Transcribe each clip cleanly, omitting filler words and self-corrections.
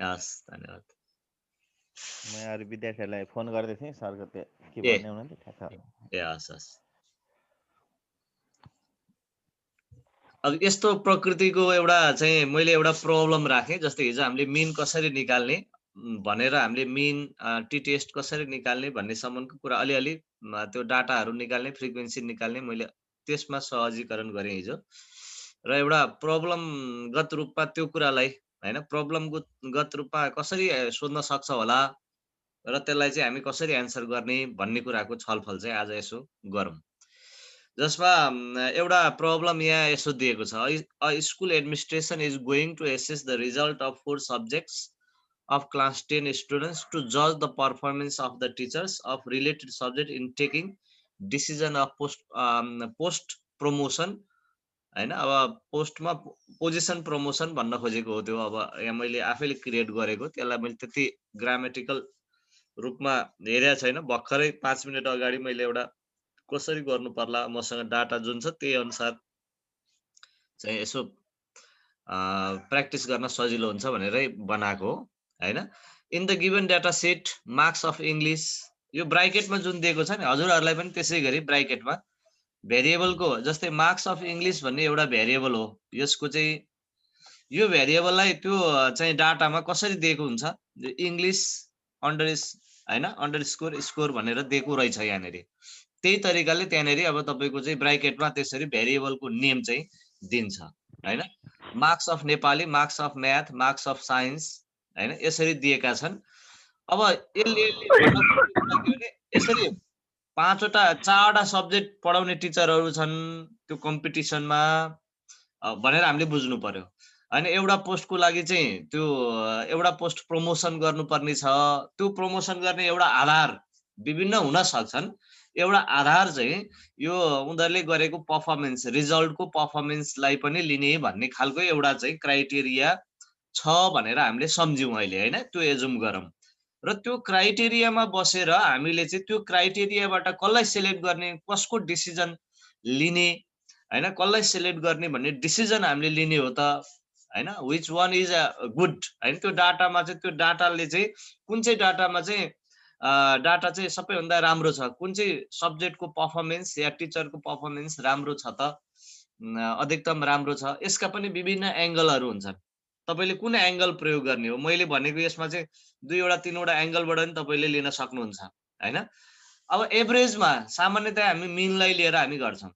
हस् धन्यवाद। म अरू विद्यार्थीहरूलाई फोन गर्दै थिएँ, सरको त्यो के ए भन्ने हुनुहुन्थ्यो ठ्याक्क। हस् हस्। अब यस्तो प्रकृतिको एउटा चाहिँ मैले एउटा प्रब्लम राखेँ, जस्तै हिजो हामीले मिन कसरी निकाल्ने भनेर हामीले मिन टी टेस्ट कसरी निकाल्ने भन्नेसम्मको कुरा अलिअलि त्यो डाटाहरू निकाल्ने फ्रिक्वेन्सी निकाल्ने मैले त्यसमा सहजीकरण गरेँ हिजो। र एउटा प्रब्लमगत रूपमा त्यो कुरालाई हैन प्रब्लमगत रूपमा कसरी सोध्न सक्छ होला र त्यसलाई चाहिँ हामी कसरी एन्सर गर्ने भन्ने कुराको छलफल चाहिँ आज यसो गरौँ। जसमा एउटा प्रब्लम यहाँ यसो दिएको छ, a school administration is going to assess the result of 4 subjects of class 10 students to judge the performance of the teachers of related subject in taking decision of post promotion हैन। अब पोस्टमा position promotion भन्न खोजेको हो त्यो। अब यहाँ मैले आफैले क्रिएट गरेको, त्यसलाई मैले त्यति ग्रामेटिकल रूपमा हेरेको छैन। भर्खरै 5 मिनेट अगाडि मैले एउटा कसरी गर्नु पर्ला मसँग डाटा जुन छ त्यही अनुसार चाहिँ यसो प्र्याक्टिस गर्न सजिलो हुन्छ भनेरै बनाएको हो हैन। In the given data set marks of English, यो ब्राइकेटमा जुन दिएको छ नि हजुरहरूलाई पनि त्यसै गरी ब्राइकेटमा भेरिएबलको जस्तै मार्क्स अफ इङ्ग्लिस भन्ने एउटा भेरिएबल हो। यसको चाहिँ यो भेरिएबललाई त्यो चाहिँ डाटामा कसरी दिएको हुन्छ, इङ्ग्लिस हैन अन्डरस्कोर स्कोर भनेर दिएको रहेछ यहाँनेरि। त्यही तरिकाले त्यहाँनेरि अब तपाईँको चाहिँ ब्राइकेटमा त्यसरी भेरिएबलको नेम चाहिँ दिन्छ हैन। Marks of Nepali, marks of math, marks of science हैन यसरी दिएका छन्। अब यसले भन्न खोजेको कुरा के भने यसरी 5 वटा 4 वटा सब्जेक्ट पढाउने टिचरहरू छन् त्यो कम्पिटिसनमा भनेर हामीले बुझ्नु पर्यो हैन। एउटा पोस्टको लागि चाहिँ त्यो एउटा पोस्ट प्रमोसन गर्नुपर्ने छ। त्यो प्रमोसन गर्ने एउटा आधार विभिन्न हुन सक्छन्। एउटा आधार चाहिँ यो उनीहरूले गरेको पर्फर्मेन्स, रिजल्टको पर्फर्मेन्सलाई पनि लिने भन्ने खालको एउटा चाहिँ क्राइटेरिया छ भनेर हामीले सम्झ्यौँ अहिले हैन। त्यो एजुम गरौँ र त्यो क्राइटेरियामा बसेर हामीले चाहिँ त्यो क्राइटेरियाबाट कसलाई सिलेक्ट गर्ने, कसको डिसिजन लिने हैन, कसलाई सिलेक्ट गर्ने भन्ने डिसिजन हामीले लिने हो त हैन। विच वान इज गुड हैन। त्यो डाटामा चाहिँ त्यो डाटाले चाहिँ कुन चाहिँ डाटामा चाहिँ डाटा चाहिँ सबैभन्दा राम्रो छ, कुन चाहिँ सब्जेक्टको पर्फर्मेन्स या टिचरको पर्फर्मेन्स राम्रो छ त अधिकतम राम्रो छ। यसका पनि विभिन्न एंगलहरू हुन्छन्। तपाईले कुन एंगल प्रयोग गर्ने हो, मैले भनेको यसमा चाहिँ 2 वटा 3 वटा एंगलबाट पनि तपाईले लिन सक्नुहुन्छ हैन। अब एभरेजमा सामान्यतया हामी मिनलाई लिएर हामी गर्छौं।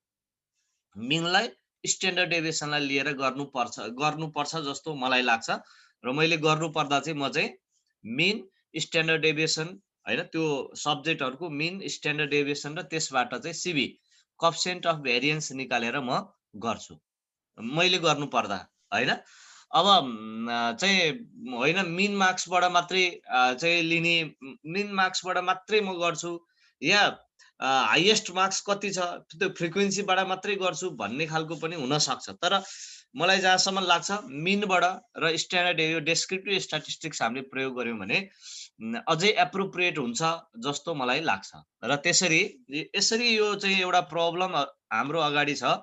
मिनलाई स्ट्यान्डर्ड डेभिएसनलाई लिएर गर्नुपर्छ जस्तो मलाई लाग्छ र मैले गर्नु पर्दा चाहिँ म चाहिँ मिन स्ट्यान्डर्ड डेभिएसन हैन त्यो सब्जेक्टहरुको मिन स्ट्यान्डर्ड डेभिएसन र त्यसबाट चाहिँ सीबी कोएफिसिएन्ट अफ भेरिएन्स निकालेर म गर्छु मैले गर्नु पर्दा हैन। अब चाहिँ होइन मिन मार्क्सबाट मात्रै चाहिँ लिने, मिन मार्क्सबाट मात्रै म गर्छु या हाईएस्ट मार्क्स कति छ त्यो फ्रिक्वेन्सीबाट मात्रै गर्छु भन्ने खालको पनि हुन सक्छ। तर मलाई जहाँसम्म लाग्छ मिनबाट र स्ट्यान्डर्ड यो डेस्क्रिप्टिभ स्ट्याटिस्टिक्स हामीले प्रयोग गर्यौं भने अझै एप्रोप्रिएट हुन्छ जस्तो मलाई लाग्छ। र त्यसरी यसरी यो चाहिँ एउटा प्रब्लम हाम्रो अगाडि छ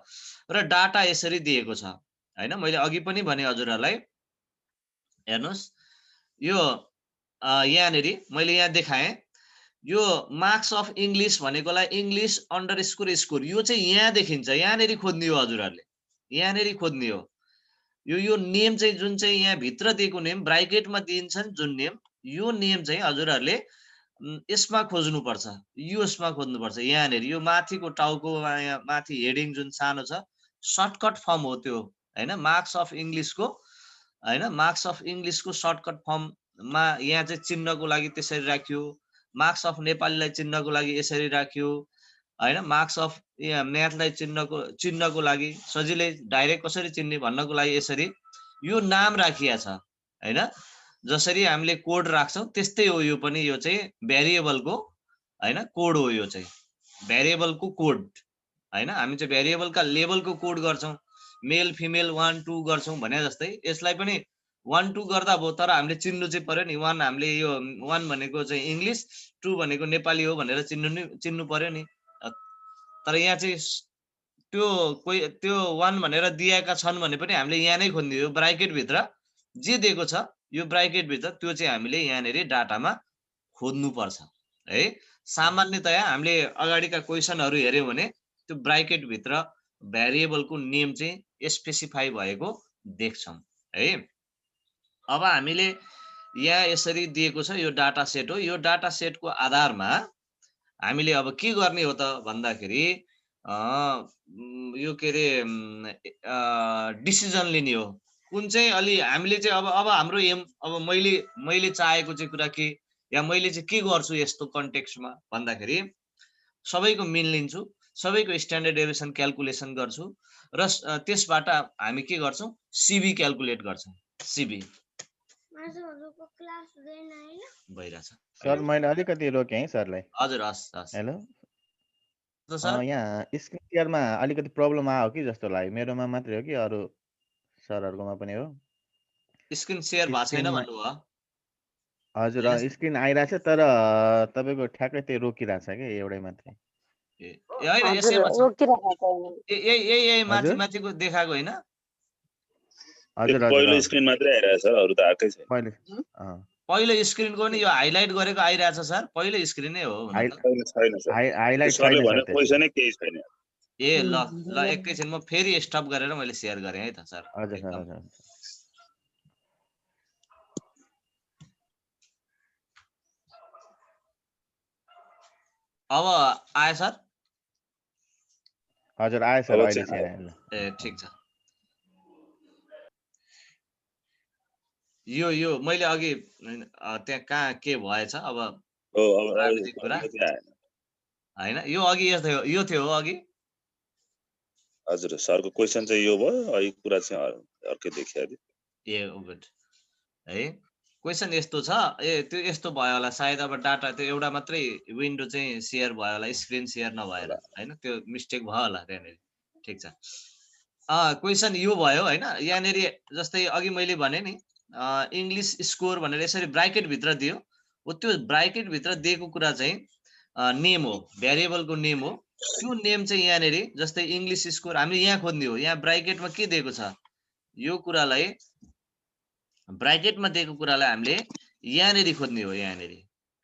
र डाटा यसरी दिएको छ हैन। मैले अघि पनि भने हजुरहरुलाई हेर्नुस् यो यहाँनेरि मैले यहाँ देखाएँ यो मार्क्स अफ इंग्लिश भनेकोलाई इंग्लिश अंडरस्कोर स्कोर यो चाहिँ यहाँ देखिन्छ, यहाँनेरि खोज्ने हो हजुरहरुले, यहाँनेरि खोज्ने हो। यो नेम चाहिँ जुन चाहिँ यहाँ भित्र दिएको नेम ब्राकेटमा दिन्छन् जुन नेम, यो नेम चाहिँ हजुरहरुले यसमा खोज्नु पर्छ, यसमा खोज्नु पर्छ। यहाँनेरि यो माथिको टाउको माथि हेडिङ जुन सानो छ सर्टकट फर्म हो त्यो हैन। मार्क्स अफ इंग्लिशको हैन, मार्क्स अफ इंग्लिशको सर्टकट फर्ममा यहाँ चाहिँ चिन्हको लागि त्यसरी राखियो, मार्क्स अफ नेपालीलाई चिन्हको लागि यसरी राखियो हैन, मार्क्स अफ म्याथलाई चिन्हको लागि सजिलै डाइरेक्ट कसरी चिन्ने भन्नको लागि यसरी यो नाम राखिया छ हैन। जसरी हामीले कोड राख्छौं त्यस्तै हो यो पनि। यो चाहिँ भेरिएबलको हैन कोड हो, यो चाहिँ भेरिएबलको कोड हैन। हामी चाहिँ भेरिएबलका लेभलको कोड गर्छौं, मेल फिमेल 1 2 गर्छौं भने जस्तै यसलाई पनि 1 2 गर्दा भयो। तर हामीले चिन्नु चाहिँ पर्यो नि, 1 हामीले यो 1 भनेको चाहिँ इंग्लिश, 2 भनेको नेपाली हो भनेर चिन्नु पर्यो नि। तर यहाँ चाहिँ त्यो कोही त्यो 1 भनेर दिएका छन् भने पनि हामीले यहाँ नै खोज्ने हो। ब्राकेट भित्र जे दिएको छ यो ब्राकेट भित्र त्यो चाहिँ हामीले यहाँनेरि डाटामा खोज्नु पर्छ है। सामान्यतया हामीले अगाडिका क्वेशनहरु हेर्यौं भने त्यो ब्राकेट भित्र भेरिएबलको नेम चाहिँ स्पेसिफाई भएको देख्छौं है। अब हामीले यहाँ यसरी दिएको छ, यो डाटा सेट हो। यो डाटा सेटको आधारमा हामीले अब के गर्ने हो त भन्दाखेरि यो के रे डिसिजन लिने हो। कुन चाहिँ अलि हामीले चाहिँ अब हाम्रो एम, अब मैले चाहेको चाहिँ कुरा के, या मैले चाहिँ के गर्छु यस्तो कन्टेक्स्टमा भन्दाखेरि सबैको मिन लिन्छु, सबैको स्ट्यान्डर्ड डेभिएसन क्याल्कुलेसन गर्छु र त्यसबाट हामी के गर्छौं, सीबी क्याल्कुलेट गर्छौं। सीबी भइराछ सर मैले अलिकति रोके है सरलाई। हजुर, हस् हस्। हेलो त सर यहाँ स्क्रिन शेयरमा अलिकति प्रब्लम आयो कि जस्तो लाग्यो। मेरोमा मात्रै हो कि अरू सरहरुकोमा पनि हो? स्क्रिन शेयर भएको छैन स्क्रिनमा भन्नुभयो? हजुर स्क्रिन आइराछ तर तपाईको ठ्याक्कै त्यो रोकिराछ के एउटै मात्रै। ए हैन, यसैमा छ। यही हजुर माथिको देखाएको हैन? हजुर हजुर पहिलो स्क्रिन मात्रै आइरहेछ सर, अरु त आकै छैन। पहिले पहिलो स्क्रिनको नि यो हाइलाइट गरेको आइरहेछ सर, पहिलो स्क्रिनै हो हुन त। छैन सर, हाइलाइट सरले छैन भने सर। क्वेशनै केही छैन। ए ल एकैछिन म फेरि स्टप गरेर मैले शेयर गरे है त सर। हजुर सर एकदम हजुर। अब आयो सर? हजुर आयो सर, अहिले चाहिँ आयो। ए ठीक छ। यो मैले अघि त्यहाँ कहाँ के भएछ अब हो अब कुरा आएन। हैन, यो अघि यो थियो हो अघि। हजुर सरको क्वेशन चाहिँ यो भयो, अहिले कुरा चाहिँ अर्कै देखियो अलि। ए गुड है। क्वेशन यस्तो छ, ए त्यो यस्तो भयो होला सायद। अब डाटा त्यो एउटा मात्रै विन्डो चाहिँ शेयर भयो होला, स्क्रिन शेयर नभएर हैन, त्यो मिस्टेक भयो होला त्यहाँनेरि। ठीक छ। क्वेशन यो भयो हैन। यहाँनेरि जस्तै अघि मैले भने नि इंग्लिश स्कोर भनेर यसरी ब्राकेट भित्र दियो। हो त्यो ब्राकेट भित्र दिएको कुरा चाहिँ नेम हो, भेरिएबलको नेम हो। त्यो नेम चाहिँ यहाँनेरि जस्तै इंग्लिश स्कोर हामीले यहाँ खोज्ने हो। यहाँ ब्राकेटमा के दिएको छ, यो कुरालाई ब्राकेटमा दिएको कुरालाई हामीले यहाँनेरि खोज्ने हो। यहाँनेरि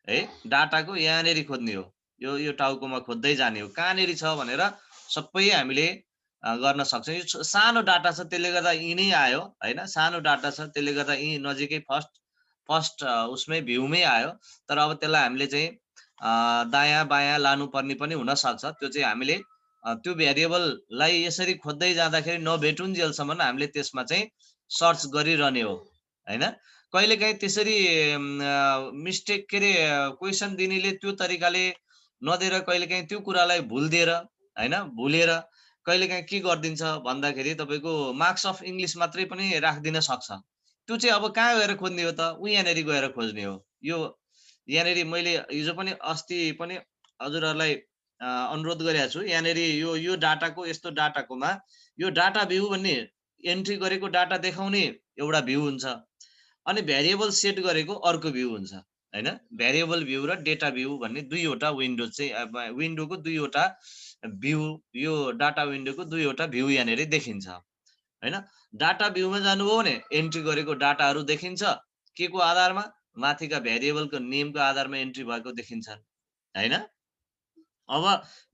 है डाटाको यहाँनेरि खोज्ने हो। यो टाउकोमा खोज्दै जाने हो, कहाँनेरि छ भनेर सबै हामीले गर्न सक्छौं। यो सानो डाटा छ त्यसले गर्दा यी नै आयो हैन। सानो डाटा छ त्यसले गर्दा यी नजिकै फर्स्ट उसमै भ्यूमै आयो। तर अब त्यसलाई हामीले चाहिँ दायाँ बायाँ लानु पर्ने पनि हुन सक्छ। त्यो चाहिँ हामीले त्यो भेरिएबललाई यसरी खोज्दै जाँदाखेरि नभेटुन्जेलसम्म हामीले त्यसमा चाहिँ सर्च गरिरहने हो हैन। कहिलेकाहीँ त्यसरी मिस्टेक के रे क्वेशन दिनेले त्यो तरिकाले नदिएर कहिलेकाहीँ त्यो कुरालाई भुलिदिएर हैन, भुलेर कहिलेकाहीँ के गरिदिन्छ भन्दाखेरि तपाईको मार्क्स अफ इंग्लिश मात्रै पनि राख्दिन सक्छ। त्यो चाहिँ अब कहाँ गएर खोज्ने हो त, यहाँनेरि गएर खोज्ने हो। यो यहाँनेरि मैले हिजो पनि अस्ति पनि हजुरहरुलाई अनुरोध गरेको छु। यहाँनेरि यो डाटाको यस्तो डाटाकोमा यो डाटा भ्यू भन्ने एन्ट्री गरेको डाटा देखाउने एउटा भ्यू हुन्छ, अनि भेरिएबल सेट गरेको अर्को भ्यू हुन्छ हैन। भेरिएबल भ्यू र डेटा भ्यू भन्ने दुईवटा विन्डो चाहिँ विन्डोको दुईवटा भ्यू, यो डाटा विन्डोको दुईवटा भ्यू यहाँनेरि देखिन्छ हैन। डाटा भ्यूमा जानुभयो भने एन्ट्री गरेको डाटाहरु देखिन्छ। के को आधारमा, माथिका भेरिएबलको नेमको आधारमा एन्ट्री भएको देखिन्छन् हैन। अब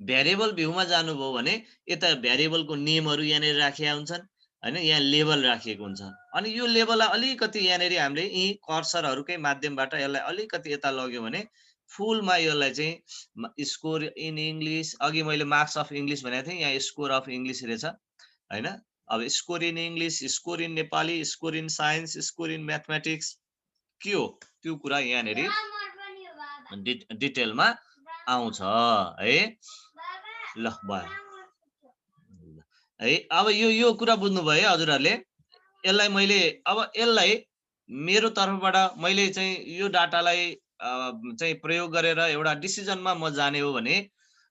भेरिएबल भ्यूमा जानुभयो भने यता भेरिएबलको नेमहरु यहाँनेरि राखिया हुन्छन् हैन। यहाँ लेबल राखिएको हुन्छ। अनि यो लेबललाई अलिकति यहाँनेरि हामीले यी कर्सरहरुकै माध्यमबाट यसलाई अलिकति यता लग्यो भने फुलमा यसलाई चाहिँ स्कोर इन इंग्लिश, अघि मैले मार्क्स अफ इंग्लिश भनेको थिएँ, यहाँ स्कोर अफ इंग्लिश रहेछ हैन। अब score in English, score in Nepali, score in science, score in mathematics के हो त्यो कुरा यहाँनेरि डिटेलमा आउँछ है। ल भयो है। अब यो कुरा बुझ्नु भयो है हजुरहरुले। यसलाई मैले अब यसलाई मेरो तर्फबाट मैले चाहिँ यो डाटालाई चाहिँ प्रयोग गरेर एउटा डिसिजनमा म जाने हो भने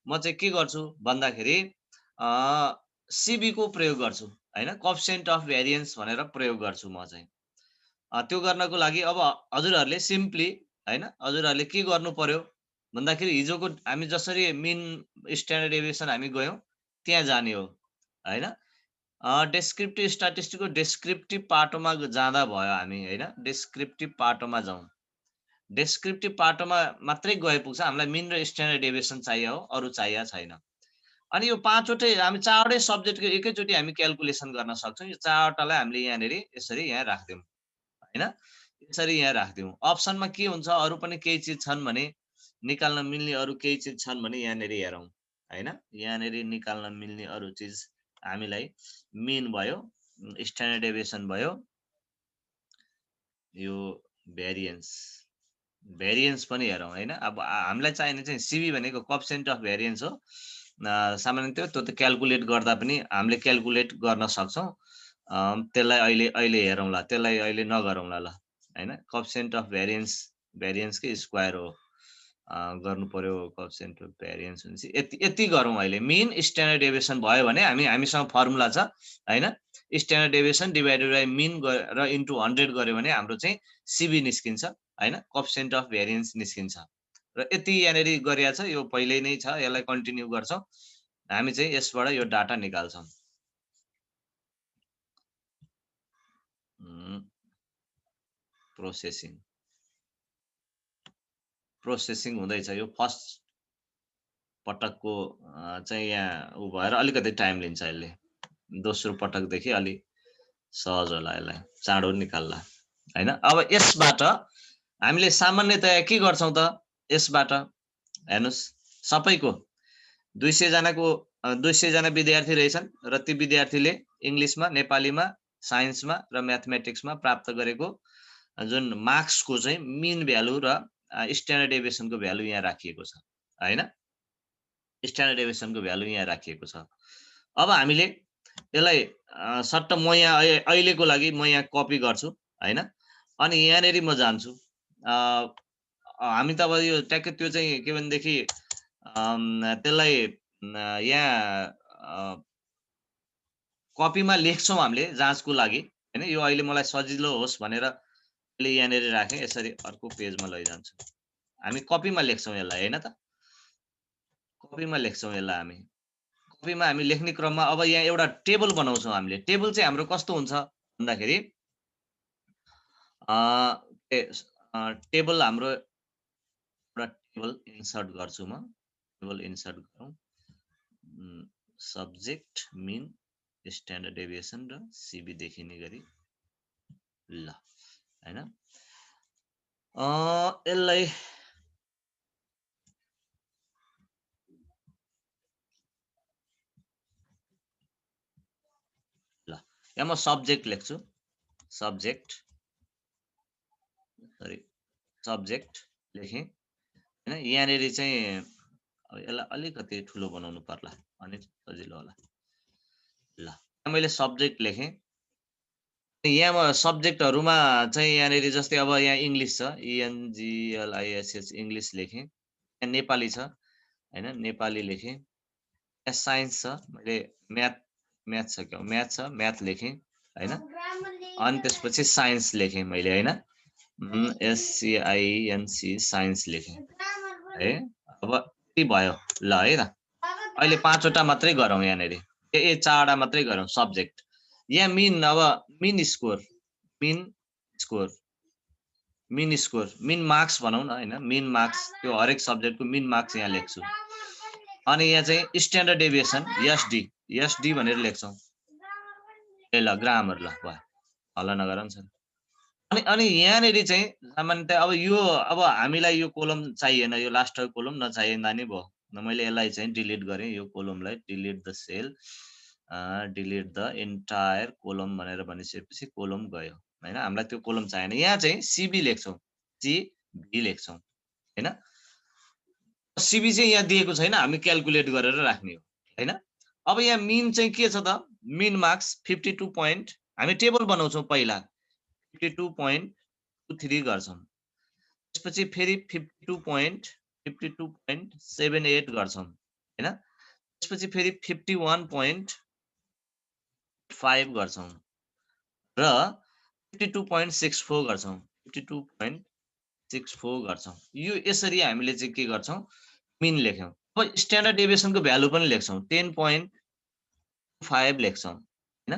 म चाहिँ के गर्छु भन्दाखेरि सीबी को प्रयोग गर्छु हैन। कोएफिसिएन्ट अफ भेरिएन्स भनेर प्रयोग गर्छु म चाहिँ। त्यो गर्नको लागि अब हजुरहरुले सिम्पली हैन, हजुरहरुले के गर्नु पर्यो भन्दाखेरि हिजोको हामी जसरी मिन स्ट्यान्डर्ड डेभिएसन हामी गयौं त्यहाँ जाने हो हैन। डेस्क्रिप्टिभ स्ट्याटिस्टिकको डेस्क्रिप्टिभ पाटोमा जाँदा भयो हामी हैन। डेस्क्रिप्टिभ पाटोमा जाउँ। डेस्क्रिप्टिभ पाटोमा मात्रै गए पुग्छ। हामीलाई मिन र स्ट्यान्डर्ड डेभिएसन चाहियो हो, अरु चाहिया छैन। अनि यो 5 वटै हामी 4 वटै सब्जेक्टको एकैचोटी हामी क्याल्कुलेसन गर्न सक्छौँ। यो 4 वटालाई हामीले यहाँनेरि यसरी यहाँ राख्दियौँ हैन। यसरी यहाँ राख्दियौँ। अप्सनमा के हुन्छ अरु पनि केही चीज छन् भने निकाल्न मिल्ने अरु केही चीज छन् भने यहाँनेरि हेरौँ हैन। यहाँनेरि निकाल्न मिल्ने अरु चीज हामीलाई मिन भयो, स्ट्यान्डर्ड डेभिएसन भयो, यो भेरिएन्स भेरिएन्स पनि हेरौँ हैन। अब हामीलाई चाहिने चाहिँ सिबी भनेको कोएफिसिएन्ट अफ भेरिएन्स हो। सामान्यतया त्यो त क्याल्कुलेट गर्दा पनि हामीले क्याल्कुलेट गर्न सक्छौँ। त्यसलाई अहिले हेरौँला, त्यसलाई अहिले नगरौँला ल हैन। कोएफिसिएन्ट अफ भेरिएन्स भेरिएन्सकै स्क्वायर हो। गर्नु पर्यो कोएफिसिएन्ट अफ भेरिएन्स भनेपछि यति गरौँ अहिले। मिन स्ट्यान्डर्ड डेभिएसन भयो भने हामीसँग फर्मुला छ हैन। Standard deviation divided by mean र इन्टु 100 गर्यो भने हाम्रो चाहिँ सिबी निस्किन्छ हैन। कोएफिसिएन्ट अफ भेरिएन्स निस्किन्छ। र यति यहाँनेरि गरिया छ, यो पहिल्यै नै छ, यसलाई कन्टिन्यू गर्छौँ। हामी चाहिँ यसबाट यो डाटा निकाल्छौँ। प्रोसेसिङ हुँदैछ। यो फर्स्ट पटकको चाहिँ यहाँ उ भएर अलिकति टाइम लिन्छ यसले। दोस्रो पटकदेखि अलि सहज होला, यसलाई चाँडो निकाल्ला हैन। अब यसबाट हामीले सामान्यतया के गर्छौँ त, यसबाट हेर्नुस् सबैको 200 जनाको 200 जना विद्यार्थी रहेछन् र ती विद्यार्थीले इंग्लिशमा, नेपालीमा, साइन्समा र म्याथमेटिक्समा प्राप्त गरेको जुन मार्क्सको चाहिँ मिन भ्यालु र स्ट्यान्डर्ड डेभिएसनको भ्यालु यहाँ राखिएको छ हैन। स्ट्यान्डर्ड डेभिएसनको भ्यालु यहाँ राखिएको छ। अब हामीले यसलाई सट्ट म यहाँ अहिलेको लागि म यहाँ कपी गर्छु हैन। अनि यहाँनेरि म जान्छु। हामी त अब यो ट्याक्कै त्यो चाहिँ के भनेदेखि त्यसलाई यहाँ कपीमा लेख्छौँ हामीले जाँचको लागि हैन। यो अहिले मलाई सजिलो होस् भनेर अहिले यहाँनेरि राखेँ। यसरी अर्को पेजमा लैजान्छु। हामी कपीमा लेख्छौँ यसलाई हैन त। कपीमा लेख्छौँ यसलाई हामी। कपीमा हामी लेख्ने क्रममा अब यहाँ एउटा टेबल बनाउँछौँ हामीले। टेबल चाहिँ हाम्रो कस्तो हुन्छ भन्दाखेरि टेबल हाम्रो एउटा टेबल इन्सर्ट गर्छु म। टेबल इन्सर्ट गरौँ। सब्जेक्ट मिन स्ट्यान्डर्ड डेभिएसन र सिबी देखिने गरी ल हैन। यसलाई ल यहाँ म सब्जेक्ट लेख्छु। सब्जेक्ट लेखेँ हैन। यहाँनेरि चाहिँ अब यसलाई अलिकति ठुलो बनाउनु पर्ला अनि सजिलो होला। ल मैले सब्जेक्ट लेखेँ। यहाँ म सब्जेक्टहरुमा चाहिँ यहाँनेरि जस्तै अब यहाँ इङ्ग्लिश छ, ENGLISH इङ्ग्लिश लेखेँ। यहाँ नेपाली छ हैन, नेपाली लेखेँ। यहाँ साइन्स छ, मैले म्याथ छ क्या, म्याथ छ, म्याथ लेखेँ हैन। अनि त्यसपछि साइन्स लेखेँ मैले हैन। SCINC साइन्स लेखेँ है। अब के भयो ल है त। अहिले 5 वटा मात्रै गरौँ यहाँनेरि। 4 वटा मात्रै गरौँ सब्जेक्ट। यहाँ मिन अब मिन स्कोर मिन मार्क्स भनौँ न हैन। मिन मार्क्स त्यो हरेक सब्जेक्टको मिन मार्क्स यहाँ लेख्छु। अनि यहाँ चाहिँ स्ट्यान्डर्ड डेभिएसन एसडी भनेर लेख्छौँ। ए ल ग्रामर ल भयो, हल्ला नगर नि सर। अनि यहाँनेरि चाहिँ सामान्यतया अब यो अब हामीलाई यो कोलम चाहिएन, यो लास्टको कोलम नचाहिँदा नि भयो। मैले यसलाई चाहिँ डिलिट गरेँ। यो कोलमलाई delete the cell, delete the entire column भनेर भनिसकेपछि कोलम गयो हैन। हामीलाई त्यो कोलम चाहिएन। यहाँ चाहिँ सिबी लेख्छौँ, सिबी लेख्छौँ हैन। सिबी चाहिँ यहाँ दिएको छैन, हामी क्याल्कुलेट गरेर राख्ने हो हैन। अब यहाँ मिन चाहिँ के छ त, मिन मार्क्स 52 पोइन्ट। हामी टेबल बनाउँछौँ पहिला 52.23 गर्छौँ। त्यसपछि फेरि 52.78 गर्छौँ हैन। त्यसपछि फेरि 51.5 गर्छौँ र 52.64 गर्छौँ। 52.64 गर्छौँ। यो यसरी हामीले चाहिँ के गर्छौँ, मिन लेख्यौँ। अब स्ट्यान्डर्ड डेभिएसनको भ्यालु पनि लेख्छौँ, 10.5 लेख्छौँ हैन।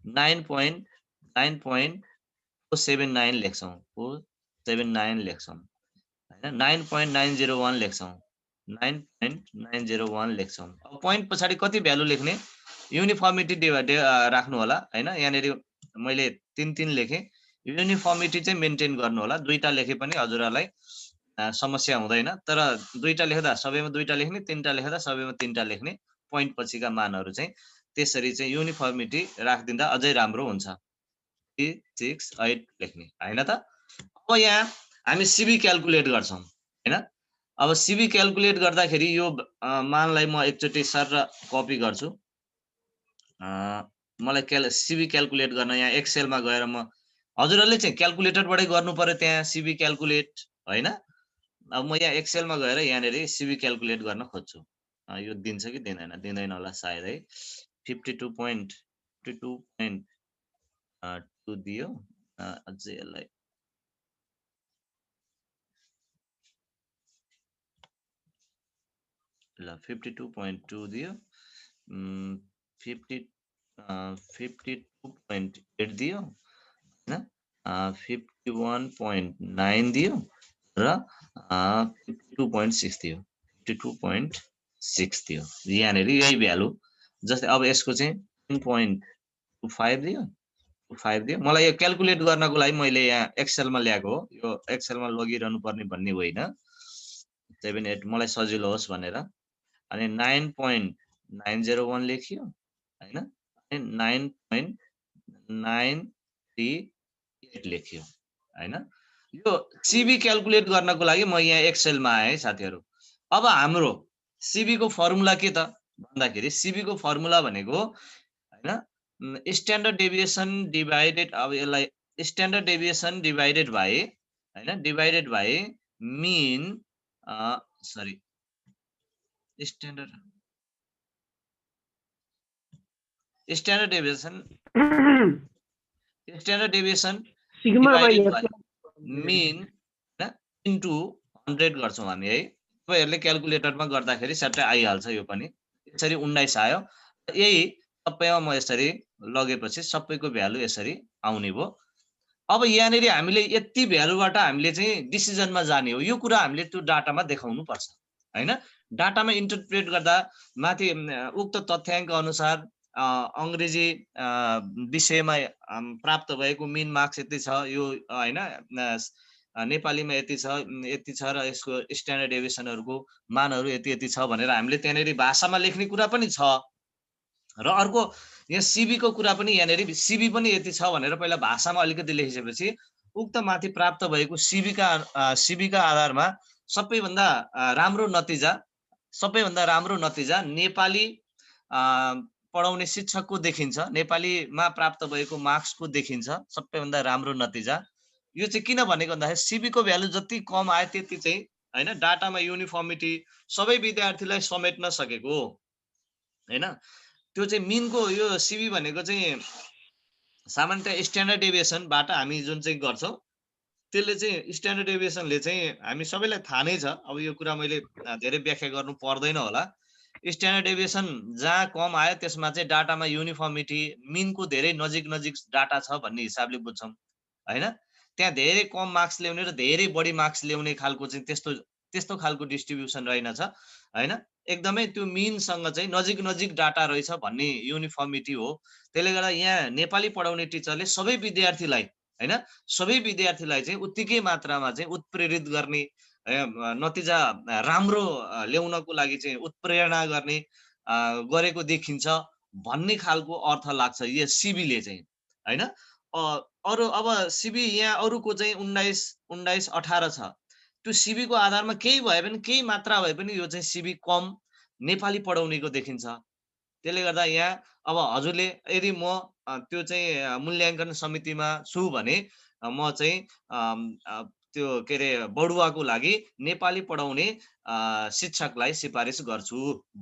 9.9.479 लेख्छौँ 479 लेख्छौँ हैन 9.901 लेख्छौँ 9.901 लेख्छौँ। अब पोइन्ट पछाडि कति भ्यालु लेख्ने युनिफर्मिटी राख्नु होला हैन यहाँनेरि मैले 3 लेखेँ युनिफर्मिटी चाहिँ मेन्टेन गर्नु होला दुईटा लेखे पनि हजुरहरुलाई समस्या हुँदैन तर दुईटा लेख्दा सबैमा दुईटा लेख्ने तीनटा लेख्दा सबैमा तीनटा लेख्ने पोइन्ट पछिका मानहरु चाहिँ त्यसरी चाहिँ युनिफर्मिटी राखदिँदा अझै राम्रो हुन्छ 3 6 8 लेख्ने हैन त। अब यहाँ हामी सीबी क्याल्कुलेट गर्छौं हैन अब सीबी क्याल्कुलेट गर्दाखेरि यो मानलाई म एकचोटी सर कपी गर्छु मलाई सीबी क्याल्कुलेट गर्न यहाँ एक्सेल मा गएर म हजुरहरुले चाहिँ क्याल्कुलेटरबाटै गर्नु पर्यो त्यहाँ सीबी क्याल्कुलेट हैन अब म यहाँ एक्सेल मा गएर यहाँनेरि सीबी क्याल्कुलेट गर्न खोज्छु यो दिन्छ कि दिँदैन होला सायद है 52.2 दियो अझै यसलाई ल 52.2 दियो 52.8 दियो हैन 51.9 दियो र 52.6 दियो 52.6 दियो यहाँनेरि यही भ्यालु जस्तै अब यसको चाहिँ 10.25 दियो 5 दियो मलाई यो क्याल्कुलेट गर्नको लागि मैले यहाँ एक्सेल मा ल्याएको हो यो एक्सेल मा लगिरहनु पर्ने भन्ने होइन 7 8 मलाई सजिलो होस् भनेर अनि 9.901 लेखियो हैन अनि 9.938 लेखियो हैन यो सीबी क्याल्कुलेट गर्नको लागि म यहाँ एक्सेल मा आए साथीहरु अब हाम्रो सीबी को फर्मुला के त भन्दाखेरि सीबी को फर्मुला भनेको हैन स्ट्यान्डर्ड डेभिएसन डिभाइडेड अब यसलाई स्ट्यान्डर्ड डेभिएसन डिभाइडेड बाइ हैन divided by mean sorry standard deviation sigma by mean into 100 गर्छौं हामी है तपाईहरुले क्याल्कुलेटरमा गर्दाखेरि सट्टै आइहाल्छ यो पनि यसरी 19 आयो यही सबैमा म यसरी लगेपछि सबैको भ्यालु यसरी आउने भो अब यहाँनेरि हामीले यति भ्यालुबाट हामीले चाहिँ डिसिजनमा जाने हो यो कुरा हामीले त्यो डाटामा देखाउनु पर्छ हैन डाटामा इन्टरप्रेट गर्दा माथि उक्त तथ्याङ्क अनुसार अंग्रेजी विषयमा प्राप्त भएको मिन मार्क्स यति छ यो हैन नेपालीमा यति छ र यसको स्ट्यान्डर्ड डेभिएसनहरुको मानहरु यति छ भनेर हामीले त्यनेरि भाषामा लेख्ने कुरा पनि छ र अर्को यहाँ सीबी को कुरा पनि यहाँनेरि सीबी पनि यति छ भनेर पहिला भाषामा अलिकति लेखिसकेपछि उक्त माथि प्राप्त भएको सीबी का आधारमा सबैभन्दा राम्रो नतिजा नेपाली पढाउने शिक्षकको देखिन्छ नेपालीमा प्राप्त भएको मार्क्सको देखिन्छ सबैभन्दा राम्रो नतिजा यो चाहिँ किन भनेको भन्दाखेरि सीबी को भ्यालु जति कम आयो त्यति चाहिँ हैन डाटामा युनिफर्मिटी सबै विद्यार्थीलाई समेट्न सकेको हैन त्यो चाहिँ मिनको यो सीबी भनेको चाहिँ सामान्यतया स्ट्यान्डर्ड डेभिएसन बाट हामी जुन चाहिँ गर्छौं त्यसले चाहिँ स्ट्यान्डर्ड डेभिएसनले चाहिँ हामी सबैलाई थाहा नै छ अब यो कुरा मैले धेरै व्याख्या गर्नु पर्दैन होला स्ट्यान्डर्ड डेभिएसन जहाँ कम आयो त्यसमा चाहिँ डाटामा युनिफर्मिटी मिनको धेरै नजिक डाटा छ भन्ने हिसाबले बुझ्छौं हैन त्यहाँ धेरै कम मार्क्स ल्याउने र धेरै बढी मार्क्स ल्याउने खालको चाहिँ त्यस्तो खालको डिस्ट्रिब्युसन रहेनछ हैन एकदमै त्यो मिन सँग चाहिँ नजिक डाटा रहेछ भन्ने युनिफर्मिटी हो त्यसले गर्दा यहाँ नेपाली पढाउने टिचरले सबै विद्यार्थीलाई चाहिँ उत्तिकै मात्रामा चाहिँ उत्प्रेरित गर्ने नतिजा राम्रो ल्याउनको लागि चाहिँ उत्प्रेरणा गर्ने गरेको देखिन्छ भन्ने खालको अर्थ लाग्छ यो सीबी ले चाहिँ हैन अरु अब सीबी यहाँ अरुको चाहिँ 19 18 छ त्यो सीबी को आधारमा केही भए पनि केही मात्रा भए पनि यो चाहिँ सीबी कम नेपाली पढाउनेको देखिन्छ त्यसले गर्दा यहाँ अब हजुरले यदि म त्यो चाहिँ मूल्याङ्कन समितिमा छु भने म चाहिँ त्यो के रे बढुवाको लागि नेपाली पढाउने शिक्षकलाई सिफारिस गर्छु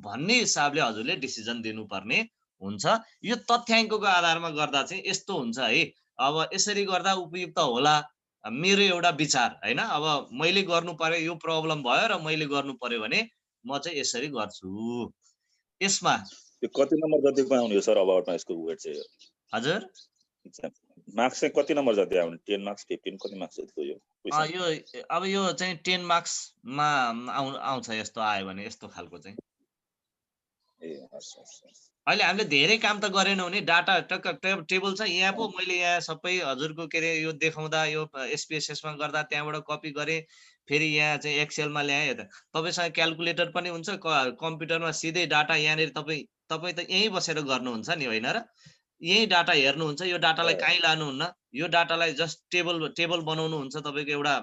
भन्ने हिसाबले हजुरले डिसिजन दिनुपर्ने हुन्छ यो तथ्याङ्कको आधारमा गर्दा चाहिँ यस्तो हुन्छ है अब यसरी गर्दा उपयुक्त होला मेरो एउटा विचार हैन अब मैले गर्नु पर्यो यो प्रब्लम भयो र मैले गर्नु पर्यो भने म चाहिँ यसरी गर्छु यसमा यो कति नम्बर जतिको आउने हो सर अबाउटमा यसको वेट चाहिँ हजुर मार्क्स चाहिँ कति नम्बर जति आउने 10 मार्क्स 15 कति मार्क्स जतिको यो क्वेसन यो अब यो चाहिँ 10 मार्क्समा आउँछ यस्तो आयो भने यस्तो खालको चाहिँ ए हस् हस् अहिले हामीले धेरै काम त गरेनौँ नि डाटा टेबल छ यहाँ पो मैले यहाँ सबै हजुरको के अरे यो देखाउँदा यो एसपीएसएसमा गर्दा त्यहाँबाट कपी गरेँ फेरि यहाँ चाहिँ एक्सेलमा ल्याएँ तपाईँसँग क्यालकुलेटर पनि हुन्छ कम्प्युटरमा सिधै डाटा यहाँनिर तपाईँ त यहीँ बसेर गर्नुहुन्छ नि होइन र यही डाटा हेर्नुहुन्छ यो डाटालाई कहीँ लानुहुन्न यो डाटालाई जस्ट टेबल बनाउनुहुन्छ तपाईँको एउटा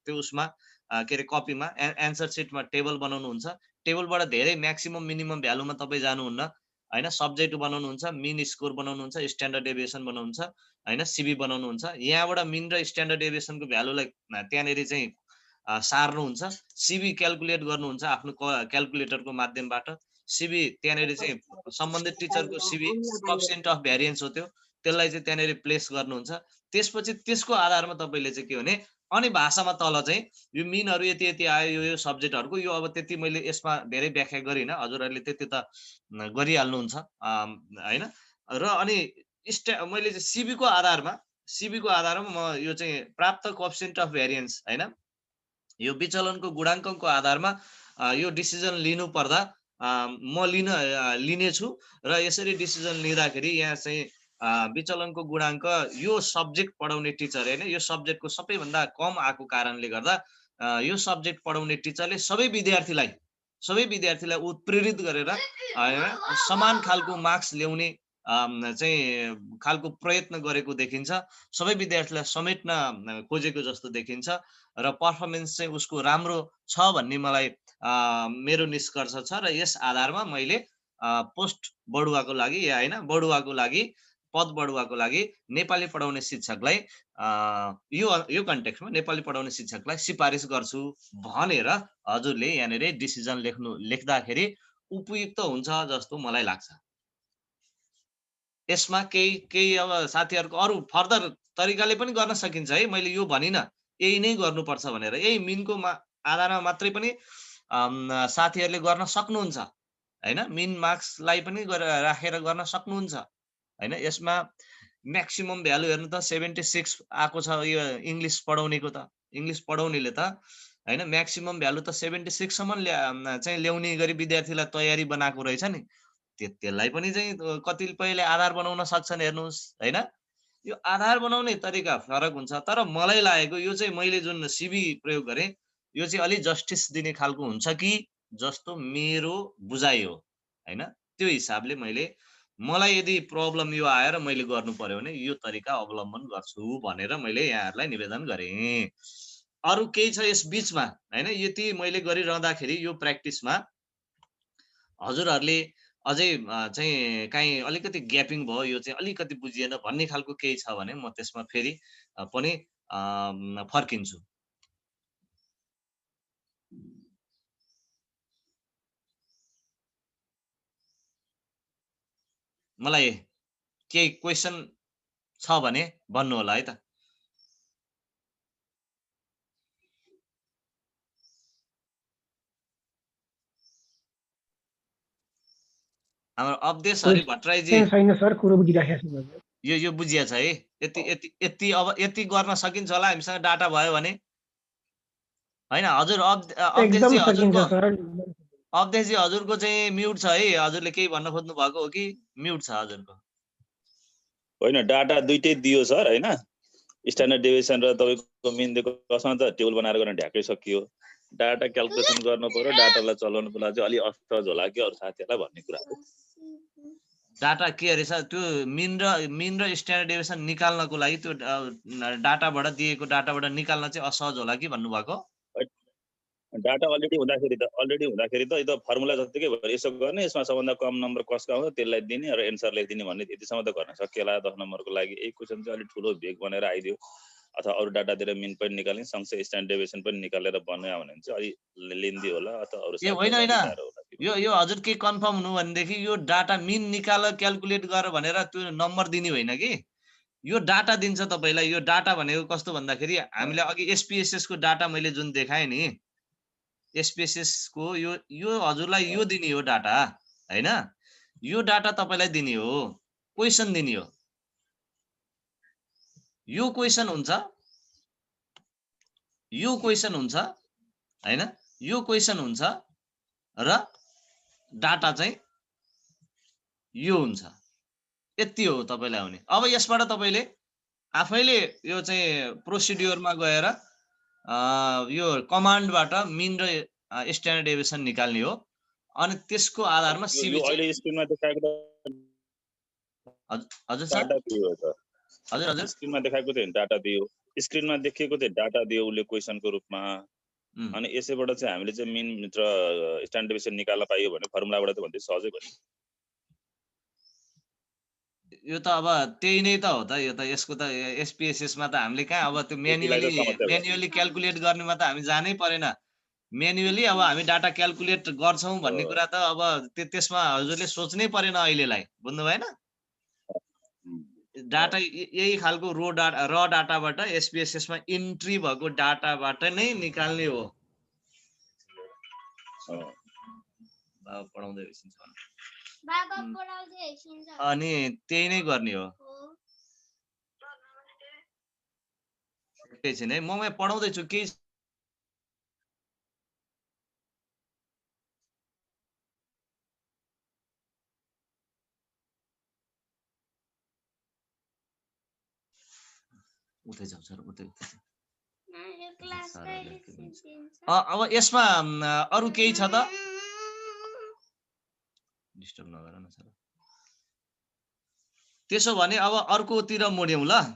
त्यो उसमा के अरे कपीमा एन्सर सिटमा टेबल बनाउनुहुन्छ टेबलबाट धेरै म्याक्सिमम मिनिमम भ्यालुमा तपाईँ जानुहुन्न हैन सब्जेक्ट बनाउनुहुन्छ मिन स्कोर बनाउनुहुन्छ स्ट्यान्डर्ड डेभिएसन बनाउनुहुन्छ हैन सिबी बनाउनुहुन्छ यहाँबाट मिन र स्ट्यान्डर्ड डेभिएसनको भ्यालुलाई त्यहाँनेरि चाहिँ सार्नुहुन्छ सिबी क्याल्कुलेट गर्नुहुन्छ आफ्नो क्याल्कुलेटरको माध्यमबाट सिबी त्यहाँनेरि चाहिँ सम्बन्धित टिचरको सिबी कोएफिसिएन्ट अफ भेरिएन्स हो त्यसलाई चाहिँ त्यहाँनेरि प्लेस गर्नुहुन्छ त्यसपछि त्यसको आधारमा तपाईले चाहिँ के भने अनि भाषामा तल चाहिँ यो मिनहरु यति यति आयो यो सब्जेक्टहरुको यो अब त्यति मैले यसमा धेरै व्याख्या गरिन हजुरहरुले त्यति त गरिहाल्नुहुन्छ हैन र अनि मैले चाहिँ सिबी को आधारमा म यो चाहिँ प्राप्त कोएफिसिएन्ट अफ भेरिएन्स हैन यो विचलनको गुणाङ्कको आधारमा यो डिसिजन लिनु पर्दा म लिनेछु र यसरी डिसिजन लिँदाखेरि यहाँ चाहिँ विचलनको गुणाङ्क यो सब्जेक्ट पढाउने टिचर हैन यो सब्जेक्टको सबैभन्दा कम आएको कारणले गर्दा यो सब्जेक्ट पढाउने टिचरले सबै विद्यार्थीलाई उत्प्रेरित गरेर समान खालको मार्क्स ल्याउने चाहिँ खालको प्रयत्न गरेको देखिन्छ सबै विद्यार्थीलाई समेट्न खोजेको जस्तो देखिन्छ र पर्फर्मेन्स चाहिँ उसको राम्रो छ भन्ने मलाई मेरो निष्कर्ष छ र यस आधारमा मैले पोस्ट बढुवाको लागि या हैन बढुवाको लागि पद बढुवाको लागि नेपाली पढाउने शिक्षकलाई यो कन्टेक्स्टमा नेपाली पढाउने शिक्षकलाई सिफारिस गर्छु भनेर हजुरले यहाँनेरि डिसिजन लेख्दाखेरि उपयुक्त हुन्छ जस्तो मलाई लाग्छ यसमा केही अब साथीहरुको अरु फर्दर तरिकाले पनि गर्न सकिन्छ है मैले यो भनिन यही नै गर्नुपर्छ भनेर यही मिनको आधारमा मात्रै पनि साथीहरुले गर्न सक्नुहुन्छ हैन मिन मार्क्सलाई पनि राखेर गर्न सक्नुहुन्छ हैन यसमा म्याक्सिमम भ्यालु हेर्नु त 76 आको छ यो इंग्लिश पढाउनेको त इंग्लिश पढाउनेले त हैन म्याक्सिमम भ्यालु त 76 सम्म चाहिँ ल्याउने गरी विद्यार्थीलाई तयारी बनाएको रहेछ नि त्यसलाई पनि चाहिँ कतिपयले आधार बनाउन सक्छन् हेर्नुस् हैन यो आधार बनाउने तरिका फरक हुन्छ तर मलाई लागेको यो चाहिँ मैले जुन सिबी प्रयोग गरे यो चाहिँ अलि जस्टिस दिने खालको हुन्छ कि जस्तो मेरो बुझाइ हो हैन त्यो हिसाबले मलाई यदि प्रब्लम यो आएर मैले गर्नु पर्यो भने यो तरिका अवलम्बन गर्छु भनेर मैले यहाँहरुलाई निवेदन गरे अरु केही छ यस बीचमा हैन यति मैले गरिरहँदाखेरि यो प्र्याक्टिसमा हजुरहरुले अझै चाहिँ काहीँ अलिकति ग्यापिङ भयो यो चाहिँ अलिकति बुझिएन भन्ने खालको केही छ भने म त्यसमा फेरि पनि फर्किन्छु मलाई केही क्वेशन छ भने भन्नु होला है त हाम्रो अवधेश हरि भट्टराईजी छैन सर कुरो बुझिराखेको छु यो बुझिया छ है यति गर्न सकिन्छ होला हामीसँग डाटा भयो भने हैन हजुर अवधेशजी हजुरको चाहिँ म्युट छ है हजुरले केही भन्न खोज्नु भएको हो कि म्युट छ हजुरको होइन डाटा दुईटै दियो सर हैन स्ट्यान्डर्ड डेभिएसन र तपाईको मिन दिएको कसमा त टेबल बनाएर गर्न ढ्याकै सकियो डाटा क्याल्कुलेसन गर्नु पर्यो डाटालाई चलाउनुको लागि चाहिँ अलि असहज होला कि अरु साथीहरुलाई भन्ने कुरा हो डाटा के अरे छ त्यो मिन र स्ट्यान्डर्ड डेभिएसन निकाल्नको लागि त्यो डाटाबाट दिएको डाटाबाट निकाल्न चाहिँ असहज होला कि भन्नु भएको डाटा अलरेडी हुँदाखेरि त यो त फर्मुला जतिकै भयो यसो गर्ने यसमा सबभन्दा कम नम्बर कसको आउँछ त्यसलाई दिने र एन्सर लेखिदिने भन्ने त्यतिसम्म त गर्न सकिएला 10 नम्बरको लागि एक क्वेशन चाहिँ अलि ठुलो भेग बनेर आइदियो अथवा अरु डाटा दिएर मिन पनि निकाल्ने सँगै स्ट्यान्डर्ड डेभिएसन पनि निकालेर बनायो भने चाहिँ अलि लेन्दी होला अथवा अरु होइन यो हजुर के कन्फर्म हुनु भनेदेखि यो डाटा मिन निकाल क्याल्कुलेट गर भनेर त्यो नम्बर दिने होइन कि यो डाटा दिन्छ तपाईलाई यो डाटा भनेको कस्तो भन्दाखेरि हामीले अघि एसपीएसएस को डाटा मैले जुन देखाएँ नि एसपीएसएस को यो हजुरलाई यो दिने हो डाटा हैन यो डाटा तपाईलाई दिने हो क्वेशन दिने हो यो क्वेसन हुन्छ हैन, यो क्वेसन हुन्छ र डाटा चाहिँ यो हुन्छ। यति हो तपाईलाई आउने। अब यसबाट तपाईले आफैले यो चाहिँ प्रोसिड्युरमा गएर यो कमान्डबाट मिन र स्ट्यान्डर्ड डेभिएसन निकाल्ने हो। अनि त्यसको आधारमा सिबी यो अहिले स्क्रिनमा देखाएको हजुर सर, डाटा दियो त। हजुर हजुर, स्क्रिनमा देखाएको थियो डाटा दियो, स्क्रिनमा देखिएको थियो डाटा दियो उसले क्वेसनको रूपमा। अनि यसैबाट चाहिँ हामीले चाहिँ मिन र स्ट्यान्डर्ड डेभिएसन निकाल्न पाइयो भने फर्मुलाबाट त भन्दै सहजै भयो। यो त अब त्यही नै त हो त। यो त यसको त एसपीएसएस मा त हामीले कहाँ अब त्यो म्यानुअली क्याल्कुलेट गर्नेमा त हामी जानै परेन। म्यानुअली अब हामी डाटा क्याल्कुलेट गर्छौं भन्ने कुरा त अब त्यसमा हजुरले सोच्नै परेन अहिलेलाई, बुझ्नु भएन? डाटा यही खालको र डाटाबाट एसपीएसएस मा इन्ट्री भएको डाटाबाट नै निकाल्ने हो। पढाउँदै अनि त्यही नै गर्ने हो। एकैछिन है, म पढाउँदैछु केही उतै जाऊ सर, उतै। अब यसमा अरु केही छ त? डिस्टर्ब नगर न सर। त्यसो भने अब अर्कोतिर मोड्यौं ल।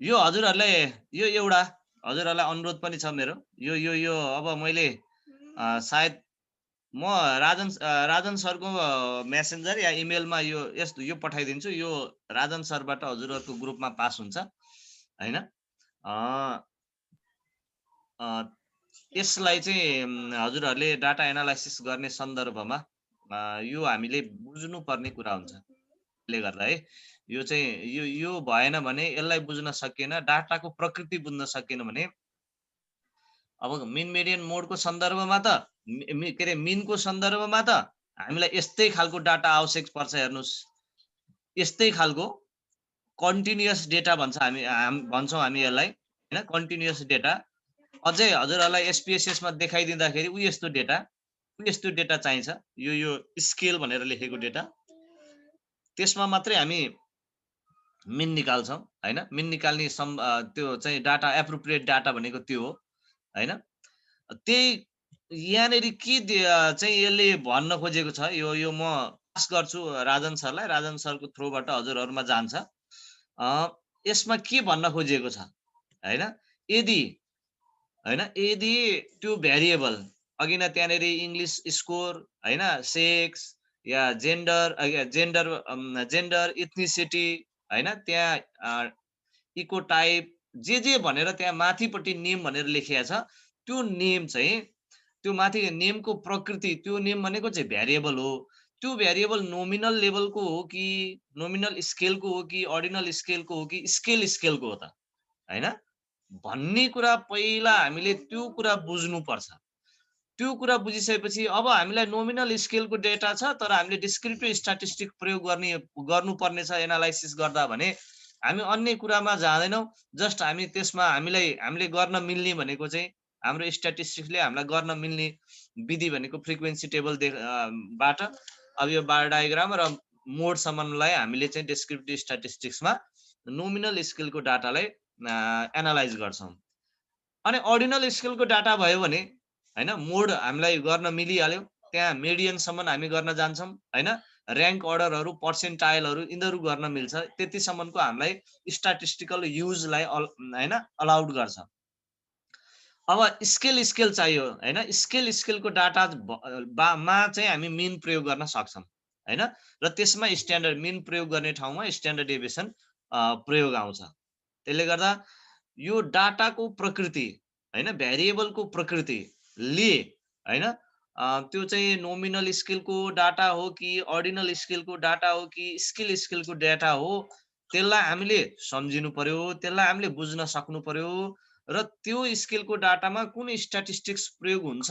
यो हजुरहरुलाई यो एउटा हजुरहरुलाई अनुरोध पनि छ मेरो। यो अब मैले सायद म राजन सरको मेसेन्जर या इमेलमा यो पठाइदिन्छु। यो राजन सरबाट हजुरहरुको ग्रुपमा पास हुन्छ हैन। यसलाई चाहिँ हजुरहरुले डाटा एनालाइसिस गर्ने सन्दर्भमा यो हामीले बुझ्नु पर्ने कुरा हुन्छ। त्यसले गर्दा है यो चाहिँ यो भएन भने यसलाई बुझ्न सकिएन, डाटाको प्रकृति बुझ्न सकिएन भने अब मिन मेडियन मोडको सन्दर्भमा त के रे मिनको सन्दर्भमा त हामीलाई यस्तै खालको डाटा आवश्यक पर्छ। हेर्नुस्, यस्तै खालको कन्टिन्युअस डेटा भन्छौं हामी यसलाई हैन। कन्टिन्युअस डेटा अझै हजुरहरुलाई एसपीएसएस मा देखाइदिँदाखेरि उ यस्तो डेटा चाहिन्छ। यो स्केल भनेर लेखेको डेटा, त्यसमा मात्रै हामी मिन निकाल्छौं हैन। मिन निकाल्ने त्यो चाहिँ डाटा एप्रोप्रिएट डाटा भनेको त्यो हो हैन। त्यही यहाँनेरि के चाहिँ यसले भन्न खोजेको छ यो म पास गर्छु राजन सरलाई। राजन सरको थ्रुबाट हजुरहरुमा जान्छ। यसमा के भन्न खोजेको छ हैन। यदि त्यो भेरिएबल अघि नै त्यहाँनेरि इंग्लिश स्कोर हैन, सेक्स या जेन्डर इथनिसिटी हैन, त्यहाँ इको टाइप जे भनेर त्यहाँ माथिपट्टि नेम भनेर लेखिएको छ। त्यो नेम चाहिँ त्यो माथि नेमको प्रकृति, त्यो नेम भनेको चाहिँ भेरिएबल हो। त्यो भेरिएबल नोमिनल लेभलको हो कि नोमिनल स्केलको हो कि अर्डिनल स्केलको हो कि स्केलको हो त हैन भन्ने कुरा पहिला हामीले त्यो कुरा बुझ्नु पर्छ। त्यो कुरा बुझिसकेपछि अब हामीलाई नोमिनल स्केलको डेटा छ तर हामीले डिस्क्रिप्टिभ स्ट्याटिस्टिक प्रयोग गर्नुपर्ने छ एनालाइसिस गर्दा भने हामी अन्य कुरामा जाँदैनौं। जस्ट हामी त्यसमा हामीले गर्न मिल्ने भनेको चाहिँ हाम्रो स्ट्याटिस्टिक्सले हामीलाई गर्न मिल्ने विधि भनेको फ्रिक्वेन्सी टेबल बाट अब यो बार डायग्राम र मोड सम्मलाई हामीले चाहिँ डिस्क्रिप्टिभ स्ट्याटिस्टिक्समा नोमिनल स्केलको डाटालाई एनालाइज गर्छौं। अनि अर्डिनल स्केलको डाटा भयो भने हैन मोड हामीलाई गर्न मिलिहाल्यो। त्यहाँ मिडियन सम्म हामी गर्न जान्छौं हैन। र्याङ्क अर्डरहरु, पर्सेन्टाइलहरु यिनीहरु गर्न मिल्छ। त्यति सम्मको हामीलाई स्ट्याटिस्टिकल युजलाई हैन अलाउड गर्छ। अब स्केल चाहियो हैन। स्केलको डाटा मा चाहिँ हामी मिन प्रयोग गर्न सक्छौं हैन। र त्यसमा स्ट्यान्डर्ड मिन प्रयोग गर्ने ठाउँमा स्ट्यान्डर्ड डेभिएसन प्रयोग आउँछ। त्यसले गर्दा यो डाटाको प्रकृति हैन, भेरिएबलको प्रकृतिले हैन त्यो चाहिँ नोमिनल स्केलको डाटा हो कि अर्डिनल स्केलको डाटा हो कि स्केलको डाटा हो, त्यसलाई हामीले सम्झिनु पर्यो, त्यसलाई हामीले बुझ्न सक्नु पर्यो र त्यो स्केलको डाटामा कुन स्ट्याटिस्टिक्स प्रयोग हुन्छ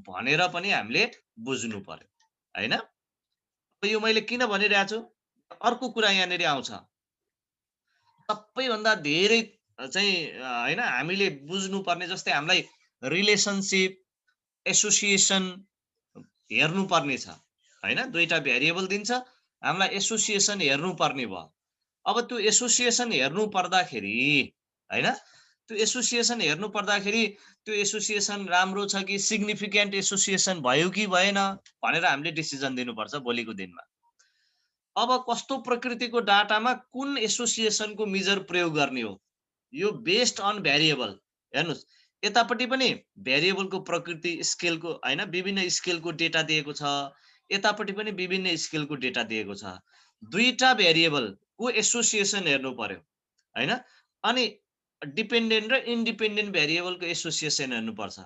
भनेर पनि हामीले बुझ्नु पर्यो हैन। यो मैले किन भनिरहेको छु, अर्को कुरा यहाँनेरि आउँछ। सबैभन्दा धेरै चाहिँ हैन हामीले बुझ्नुपर्ने, जस्तै हामीलाई रिलेसनशिप एसोसिएसन हेर्नुपर्ने छ हैन, दुईटा भेरिएबल दिन्छ, हामीलाई एसोसिएसन हेर्नुपर्ने भयो। अब त्यो एसोसिएसन हेर्नु पर्दाखेरि हैन, त्यो एसोसिएसन हेर्नु पर्दाखेरि त्यो एसोसिएसन राम्रो छ कि सिग्निफिकेन्ट एसोसिएसन भयो कि भएन भनेर हामीले डिसिजन दिनुपर्छ भोलिको दिनमा। अब कस्तो प्रकृतिको डाटामा कुन एसोसिएसनको मेजर प्रयोग गर्ने हो, यो बेस्ड अन भेरिएबल। हेर्नुस्, यतापट्टि पनि भेरिएबलको प्रकृति स्केलको हैन विभिन्न स्केलको डेटा दिएको छ, यतापट्टि पनि विभिन्न स्केलको डेटा दिएको छ। दुईटा भेरिएबलको एसोसिएसन हेर्नु पर्यो हैन, अनि डिपेन्डेन्ट र इन्डिपेन्डेन्ट भेरिएबलको एसोसिएसन हेर्नुपर्छ।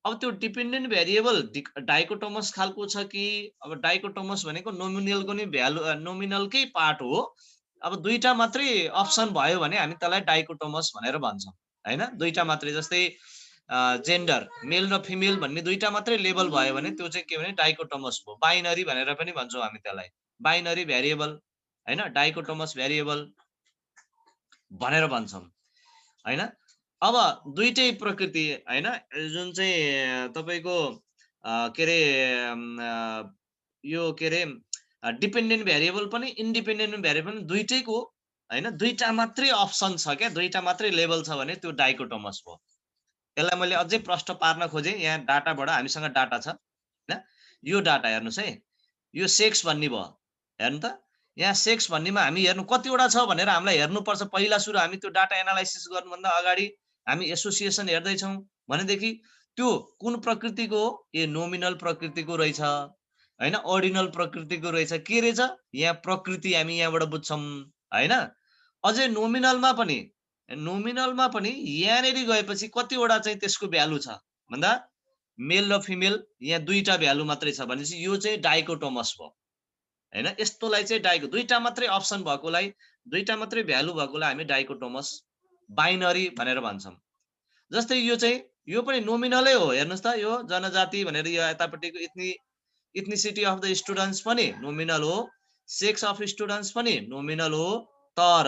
अब त्यो डिपेन्डेन्ट भेरिएबल डाइकोटोमस खालको छ कि, अब डाइकोटोमस भनेको नोमिनलको नि भ्यालु नोमिनलकै पार्ट हो। अब दुईटा मात्रै अप्सन भयो भने हामी त्यसलाई डाइकोटोमस भनेर भन्छौँ हैन, दुईटा मात्रै, जस्तै जेन्डर मेल र फिमेल भन्ने दुईटा मात्रै लेभल भयो भने त्यो चाहिँ के भने डाइकोटोमस भयो। बाइनरी भनेर पनि भन्छौँ हामी त्यसलाई, बाइनरी भेरिएबल हैन, डाइकोटोमस भेरिएबल भनेर भन्छौँ हैन। अब दुईटै प्रकृति हैन, जुन चाहिँ तपाईको के अरे यो के अरे डिपेन्डेन्ट भेरिएबल पनि इन्डिपेन्डेन्ट भेरिएबल पनि दुईटैको हैन, दुईटा मात्रै अप्सन छ क्या, दुईटा मात्रै लेभल छ भने त्यो डाइकोटोमस भयो। यसलाई मैले अझै प्रश्न पार्न खोजेँ, यहाँ डाटाबाट हामीसँग डाटा छ हैन, यो डाटा हेर्नुस् है, यो सेक्स भन्ने भयो। हेर्नु त, यहाँ सेक्स भन्नेमा हामी हेर्नु कतिवटा छ भनेर हामीलाई हेर्नुपर्छ। पहिला सुरु हामी त्यो डाटा एनालाइसिस गर्नुभन्दा अगाडि हामी एसोसिएसन हेर्दैछौँ भनेदेखि त्यो कुन प्रकृतिको हो, ए नोमिनल प्रकृतिको रहेछ हैन, अर्डिनल प्रकृतिको रहेछ, के रहेछ यहाँ प्रकृति हामी यहाँबाट बुझ्छौँ हैन। अझै नोमिनलमा पनि यहाँनेरि गएपछि कतिवटा चाहिँ त्यसको भ्यालु छ भन्दा मेल र फिमेल यहाँ दुईटा भ्यालु मात्रै छ भनेपछि यो चाहिँ डाइकोटोमस भयो हैन। यस्तोलाई चाहिँ दुईटा मात्रै अप्सन भएकोलाई, दुईटा मात्रै भ्यालु भएकोलाई हामी डाइकोटोमस बाइनरी भनेर भन्छौँ। जस्तै यो चाहिँ यो पनि नोमिनलै हो, हेर्नुस् त, यो जनजाति भनेर यो यतापट्टिको इथनिसिटी अफ द स्टुडेन्ट्स पनि नोमिनल हो, सेक्स अफ स्टुडेन्ट्स पनि नोमिनल हो, तर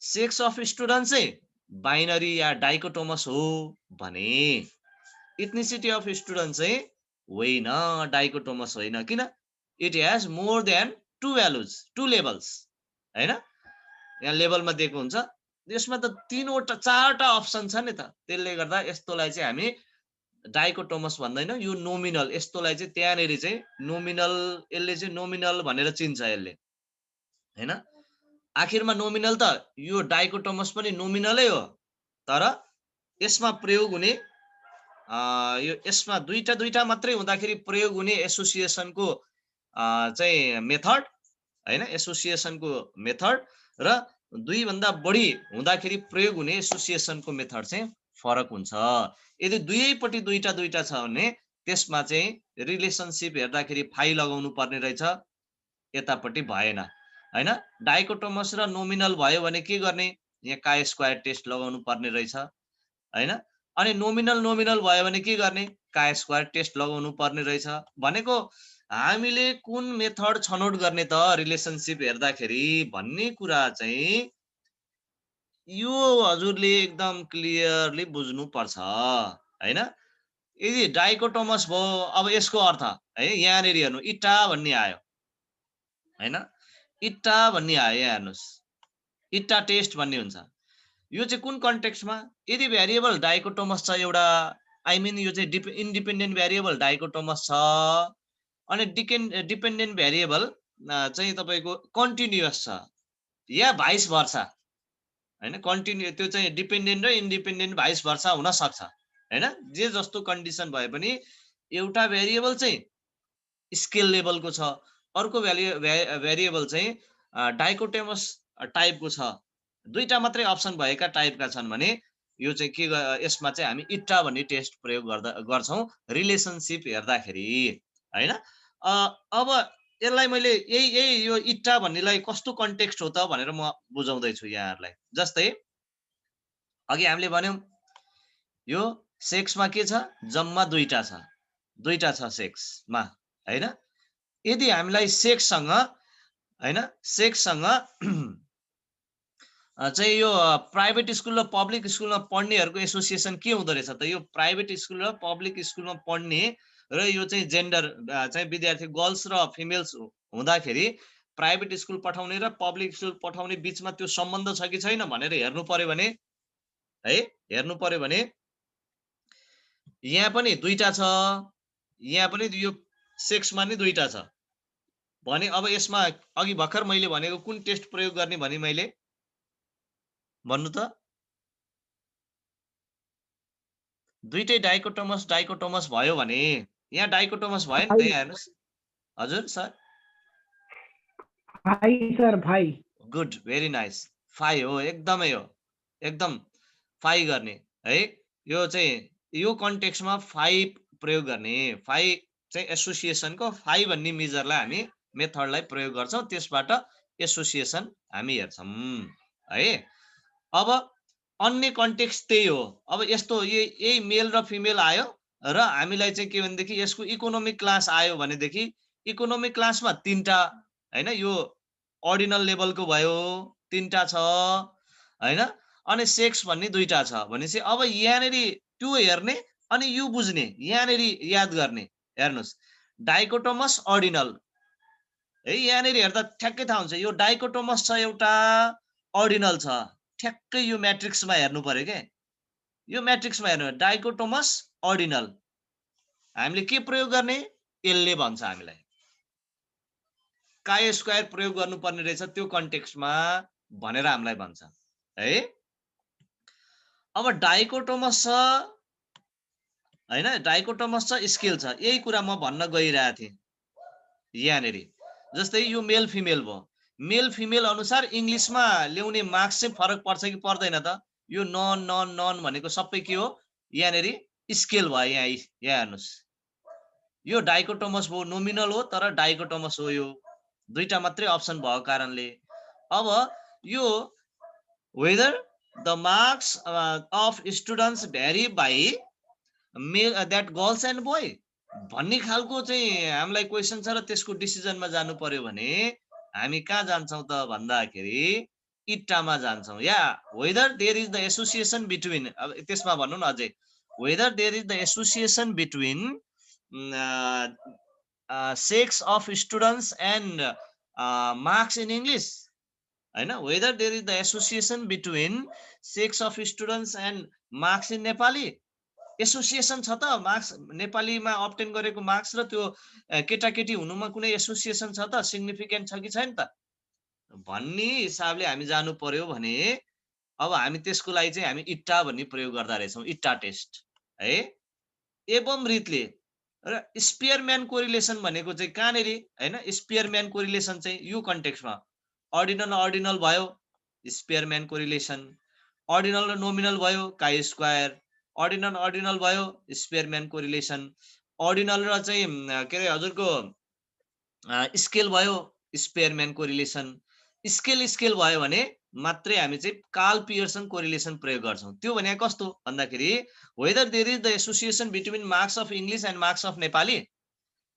सेक्स अफ स्टुडेन्ट्स चाहिँ बाइनरी या डाइकोटोमस हो भने इथनिसिटी अफ स्टुडेन्ट्स चाहिँ होइन, डाइकोटोमस होइन। किन? It has more than two values, two levels हैन, यहाँ लेभलमा दिएको हुन्छ, यसमा त तीनवटा चारवटा अप्सन छ नि त, त्यसले गर्दा यस्तोलाई चाहिँ हामी डाइकोटोमस भन्दैनौँ, यो नोमिनल, यस्तोलाई चाहिँ त्यहाँनेरि चाहिँ नोमिनल, यसले चाहिँ नोमिनल भनेर चिन्छ यसले हैन। आखिरमा नोमिनल त यो डाइकोटोमस पनि नोमिनलै हो, तर यसमा प्रयोग हुने यो यसमा दुईटा मात्रै हुँदाखेरि प्रयोग हुने एसोसिएसनको चाहिँ मेथड हैन, एसोसिएसनको मेथड र दुईभन्दा बढी हुँदाखेरि प्रयोग हुने एसोसिएसनको मेथड चाहिँ फरक हुन्छ। यदि दुवैपट्टि दुईटा छ भने त्यसमा चाहिँ रिलेसनशिप हेर्दाखेरि फाइ लगाउनु पर्ने रहेछ, यतापट्टि भएन हैन। डाइकोटोमस र नोमिनल भयो भने के गर्ने, यहाँ काई स्क्वायर टेस्ट लगाउनु पर्ने रहेछ हैन। अनि नोमिनल भयो भने के गर्ने, काई स्क्वायर टेस्ट लगाउनु पर्ने रहेछ। भनेको हामीले कुन मेथड छनौट गर्ने त रिलेसनशिप हेर्दाखेरि भन्ने कुरा चाहिँ यो हजुरले एकदम क्लियरली बुझ्नु पर्छ हैन। यदि डाइकोटोमस भयो, अब यसको अर्थ है यहाँनेरि हेर्नु, इटा भन्ने आयो हैन, इटा भन्ने आयो, यहाँ हेर्नुस्, इटा टेस्ट भन्ने हुन्छ। यो चाहिँ कुन कन्टेक्स्टमा, यदि भेरिएबल डाइकोटोमस छ एउटा, आई मिन यो चाहिँ इन्डिपेन्डेन्ट भेरिएबल डाइकोटोमस छ, अनि डिपेन्डेन्ट भेरिएबल चाहिँ तपाईको कन्टिन्युअस छ या भाइस भर्सा हैन, कन्टिन्यू, त्यो चाहिँ डिपेन्डेन्ट र इन्डिपेन्डेन्ट भाइस भर्सा हुन सक्छ हैन। जे जस्तो कन्डिसन भए पनि एउटा भेरिएबल चाहिँ स्केल लेभलको छ, अर्को भेरिएबल चाहिँ डाइकोटोमस टाइपको छ, दुईटा मात्रै अप्सन भएका टाइपका छन् भने यो चाहिँ के, यसमा चाहिँ हामी इट्टा भन्ने टेस्ट प्रयोग गर्छौँ रिलेसनशिप हेर्दाखेरि हैन। अब यसलाई मैले यही यो इट्टा भन्नेलाई कस्तो कन्टेक्स्ट हो त भनेर म बुझाउँदैछु यहाँहरूलाई। जस्तै अघि हामीले भन्यौँ यो सेक्समा के छ, जम्मा दुईटा छ सेक्समा हैन। यदि हामीलाई सेक्ससँग चाहिँ यो प्राइभेट स्कुल र पब्लिक स्कुलमा पढ्नेहरूको एसोसिएसन के हुँदो रहेछ त? यो प्राइभेट स्कुल र पब्लिक स्कुलमा पढ्ने र यो चाहिँ जेन्डर चाहिँ विद्यार्थी गर्ल्स र फिमेल्स हुँदाखेरि प्राइभेट स्कुल पठाउने र पब्लिक स्कुल पठाउने बीचमा त्यो सम्बन्ध छ कि छैन भनेर हेर्नु पर्यो भने है, हेर्नु पर्यो भने यहाँ पनि दुईटा छ, यहाँ पनि यो सेक्समा नि दुईटा छ भने अब यसमा अघि भर्खर मैले भनेको कुन टेस्ट प्रयोग गर्ने भने मैले भन्नु त? दुईटै डाइकोटोमस भयो भने यहाँ डाइकोटोमस भयो नि त, यहाँ हेर्नुस्। हजुर सर? भाइ सर, भाइ। Good, very nice. फाइ हो, एकदमै हो, एकदम फाइ गर्ने है। यो चाहिँ यो कन्टेक्स्टमा फाइ प्रयोग गर्ने। फाइ चाहिँ एसोसिएसनको फाइ भन्ने मेजरलाई हामी मेथडलाई प्रयोग गर्छौँ, त्यसबाट एसोसिएसन हामी हेर्छौँ है। अब अन्य कन्टेक्स्ट त्यही हो। अब यस्तो यही मेल र फिमेल आयो र हामीलाई चाहिँ के भनेदेखि यसको इकोनोमिक क्लास आयो भनेदेखि इकोनोमिक क्लासमा तीनटा हैन, यो अर्डिनल लेभलको भयो, तीनटा छ हैन, अनि सेक्स भन्ने दुईटा छ भनेपछि अब यहाँनेरि त्यो हेर्ने अनि यो बुझ्ने, यहाँनेरि याद गर्ने। हेर्नुस्, डाइकोटोमस अर्डिनल है, यहाँनेरि हेर्दा ठ्याक्कै थाहा हुन्छ यो डाइकोटोमस छ एउटा, अर्डिनल छ। ठ्याक्कै यो म्याट्रिक्समा हेर्नु पर्यो के, यो म्याट्रिक्समा हेर्नु डाइकोटोमस अर्डिनल हामीले के प्रयोग गर्ने? यसले भन्छ हामीलाई काय स्क्वायर प्रयोग गर्नुपर्ने रहेछ त्यो कन्टेक्स्टमा भनेर हामीलाई भन्छ है। अब डाइकोटोमस छ हैन, डाइकोटोमस छ, स्केल छ, यही कुरा म भन्न गइरहेको थिएँ। यहाँनेरि जस्तै यो मेल फिमेल भयो, मेल फिमेल अनुसार इंग्लिशमा ल्याउने मार्क्स चाहिँ फरक पर्छ कि पर्दैन त? यो नन नन नन भनेको सबै के हो? यहाँनेरि स्केल भयो। यहाँ हेर्नुस्, यो डाइकोटोमस भयो, नोमिनल हो तर डाइकोटोमस हो। यो दुईटा मात्रै अप्सन भएको कारणले अब यो whether the marks of students vary by male that girls and boy भन्ने खालको चाहिँ हामीलाई क्वेशन छ र त्यसको डिसिजनमा जानु पर्यो भने हामी कहाँ जान्छौँ त भन्दाखेरि इट्टामा जान्छौँ। या whether there is the association between, अब त्यसमा भन्नु न अझै, whether there is the association between sex of students and marks in English हैन, whether there is the association between sex of students and marks in Nepali। Association छ त? Marks नेपालीमा obtain गरेको मार्क्स र त्यो केटाकेटी हुनुमा कुनै एसोसिएसन छ त? सिग्निफिकेन्ट छ कि छैन त भन्ने हिसाबले हामी जानु पर्यो भने अब हामी त्यसको लागि चाहिँ हामी इट्टा भन्ने प्रयोग गर्दा रहेछौँ, इट्टा टेस्ट है। एवं रीतले र स्पियरम्यान कोरिलेसन भनेको चाहिँ कहाँनेरि हैन, स्पियरम्यान कोरिलेसन चाहिँ यो कन्टेक्स्टमा अर्डिनल अर्डिनल भयो स्पियरम्यान कोरिलेसन, अर्डिनल र नोमिनल भयो काई स्क्वायर, अर्डिनल अर्डिनल भयो स्पियरम्यान कोरिलेसन, अर्डिनल र चाहिँ के अरे हजुरको स्केल भयो स्पियरम्यान कोरिलेसन, स्केल स्केल भयो भने मात्रै हामी चाहिँ कार्ल पियर्सन कोरिलेसन प्रयोग गर्छौँ। त्यो भने कस्तो भन्दाखेरि whether there is the association between marks of English and marks of Nepali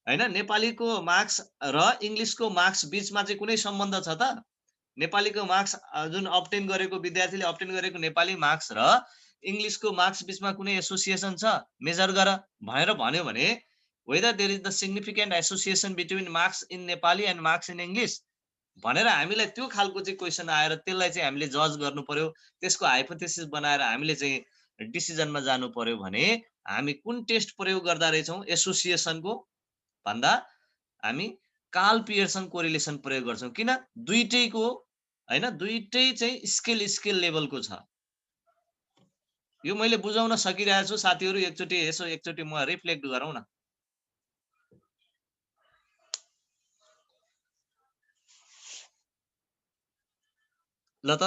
हैन, नेपालीको मार्क्स र इंग्लिशको मार्क्स बीचमा चाहिँ कुनै सम्बन्ध छ त? नेपालीको मार्क्स जुन अब्टेन गरेको विद्यार्थीले अब्टेन गरेको नेपाली मार्क्स र इंग्लिशको मार्क्स बीचमा कुनै एसोसिएसन छ? मेजर गर भनेर भन्यो भने whether there is the significant association between marks in Nepali and marks in English भनेर हामीलाई त्यो खालको चाहिँ क्वेशन आएर त्यसलाई चाहिँ हामीले जज गर्नु पर्यो, त्यसको हाइपोथेसिस बनाएर हामीले चाहिँ डिसिजनमा जानु पर्यो भने हामी कुन टेस्ट प्रयोग गर्दा रहेछौँ एसोसिएसनको भन्दा हामी कार्ल पियर्सन कोरिलेसन प्रयोग गर्छौँ। किन? दुईटैको हैन, दुईटै चाहिँ स्केल स्केल लेभलको छ। यो मैले बुझाउन सकिरहेको छु साथीहरु, एकचोटी म रिफ्लेक्ट गरौँ न। ल त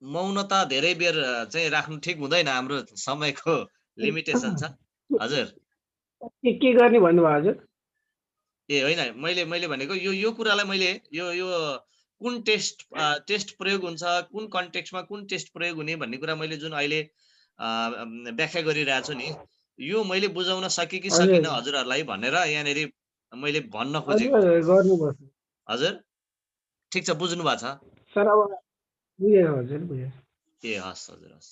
मौनता धेरै बेर चाहिँ राख्नु ठिक हुँदैन, हाम्रो समयको लिमिटेसन छ। हजुर के गर्ने भन्नुभयो हजुर? ए होइन, मैले भनेको यो कुरालाई मैले यो कुन टेस्ट प्रयोग हुन्छ, कुन कन्टेक्स्टमा कुन टेस्ट प्रयोग हुने भन्ने कुरा मैले जुन अहिले व्याख्या गरिरहेको छु नि, यो मैले बुझाउन सके कि सकिन हजुरहरूलाई भनेर यहाँनेरि मैले भन्न खोजेको। हजुर ठिक छ बुझ्नु भएको छ सर अब बुझेँ हजुर बुझेँ ए हस् हजुर हस्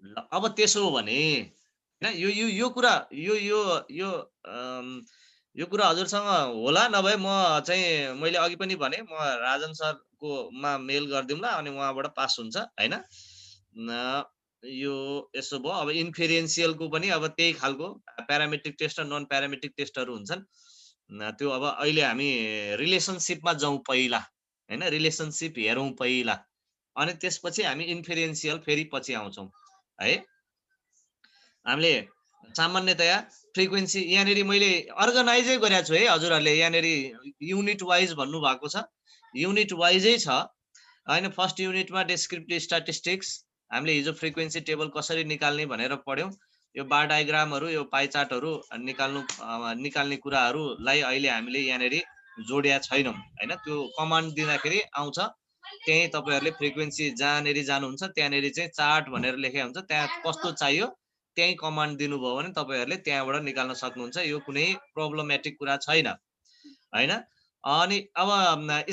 ल अब त्यसो हो भने हैन यो कुरा यो कुरा हजुरसँग होला नभए म चाहिँ मैले अघि पनि भने म राजन सरको मा मेल गरिदिउँला अनि उहाँबाट पास हुन्छ हैन यो यसो भयो अब इन्फेरेन्शियलको पनि अब त्यही खालको प्यारामेट्रिक टेस्ट र नन प्यारामेट्रिक टेस्टहरू हुन्छन् त्यो अब अहिले हामी रिलेसनसिपमा जाउँ पहिला हैन रिलेसनसिप हेरौँ पहिला अनि त्यसपछि हामी इन्फेरेन्शियल फेरि पछि आउँछौँ है हामीले सामान्यतया फ्रिक्वेन्सी यहाँनिर मैले अर्गनाइजै गरेको छु है हजुरहरूले यहाँनिर युनिट वाइज भन्नु भएको छ युनिट वाइजै छ हैन फर्स्ट युनिटमा डिस्क्रिप्टिभ स्ट्याटिस्टिक्स हामीले हिजो फ्रिक्वेन्सी टेबल कसरी निकाल्ने भनेर पढ्यौं यो बार डायग्रामहरू यो पाइ चार्टहरू निकाल्ने कुराहरूलाई अहिले हामीले यहाँनिर जोडिया छैनौं हैन त्यो कमान्ड दिँदाखेरि आउँछ त्यही तपाईहरुले फ्रिक्वेन्सी जहाँनेरि जानुहुन्छ त्यहाँनेरि चाहिँ चार्ट भनेर लेखेको हुन्छ त्यहाँ कस्तो चाहियो त्यही कमान्ड दिनुभयो भने तपाईहरुले त्यहाँबाट निकाल्न सक्नुहुन्छ यो कुनै प्रब्लमेटिक कुरा छैन हैन अनि अब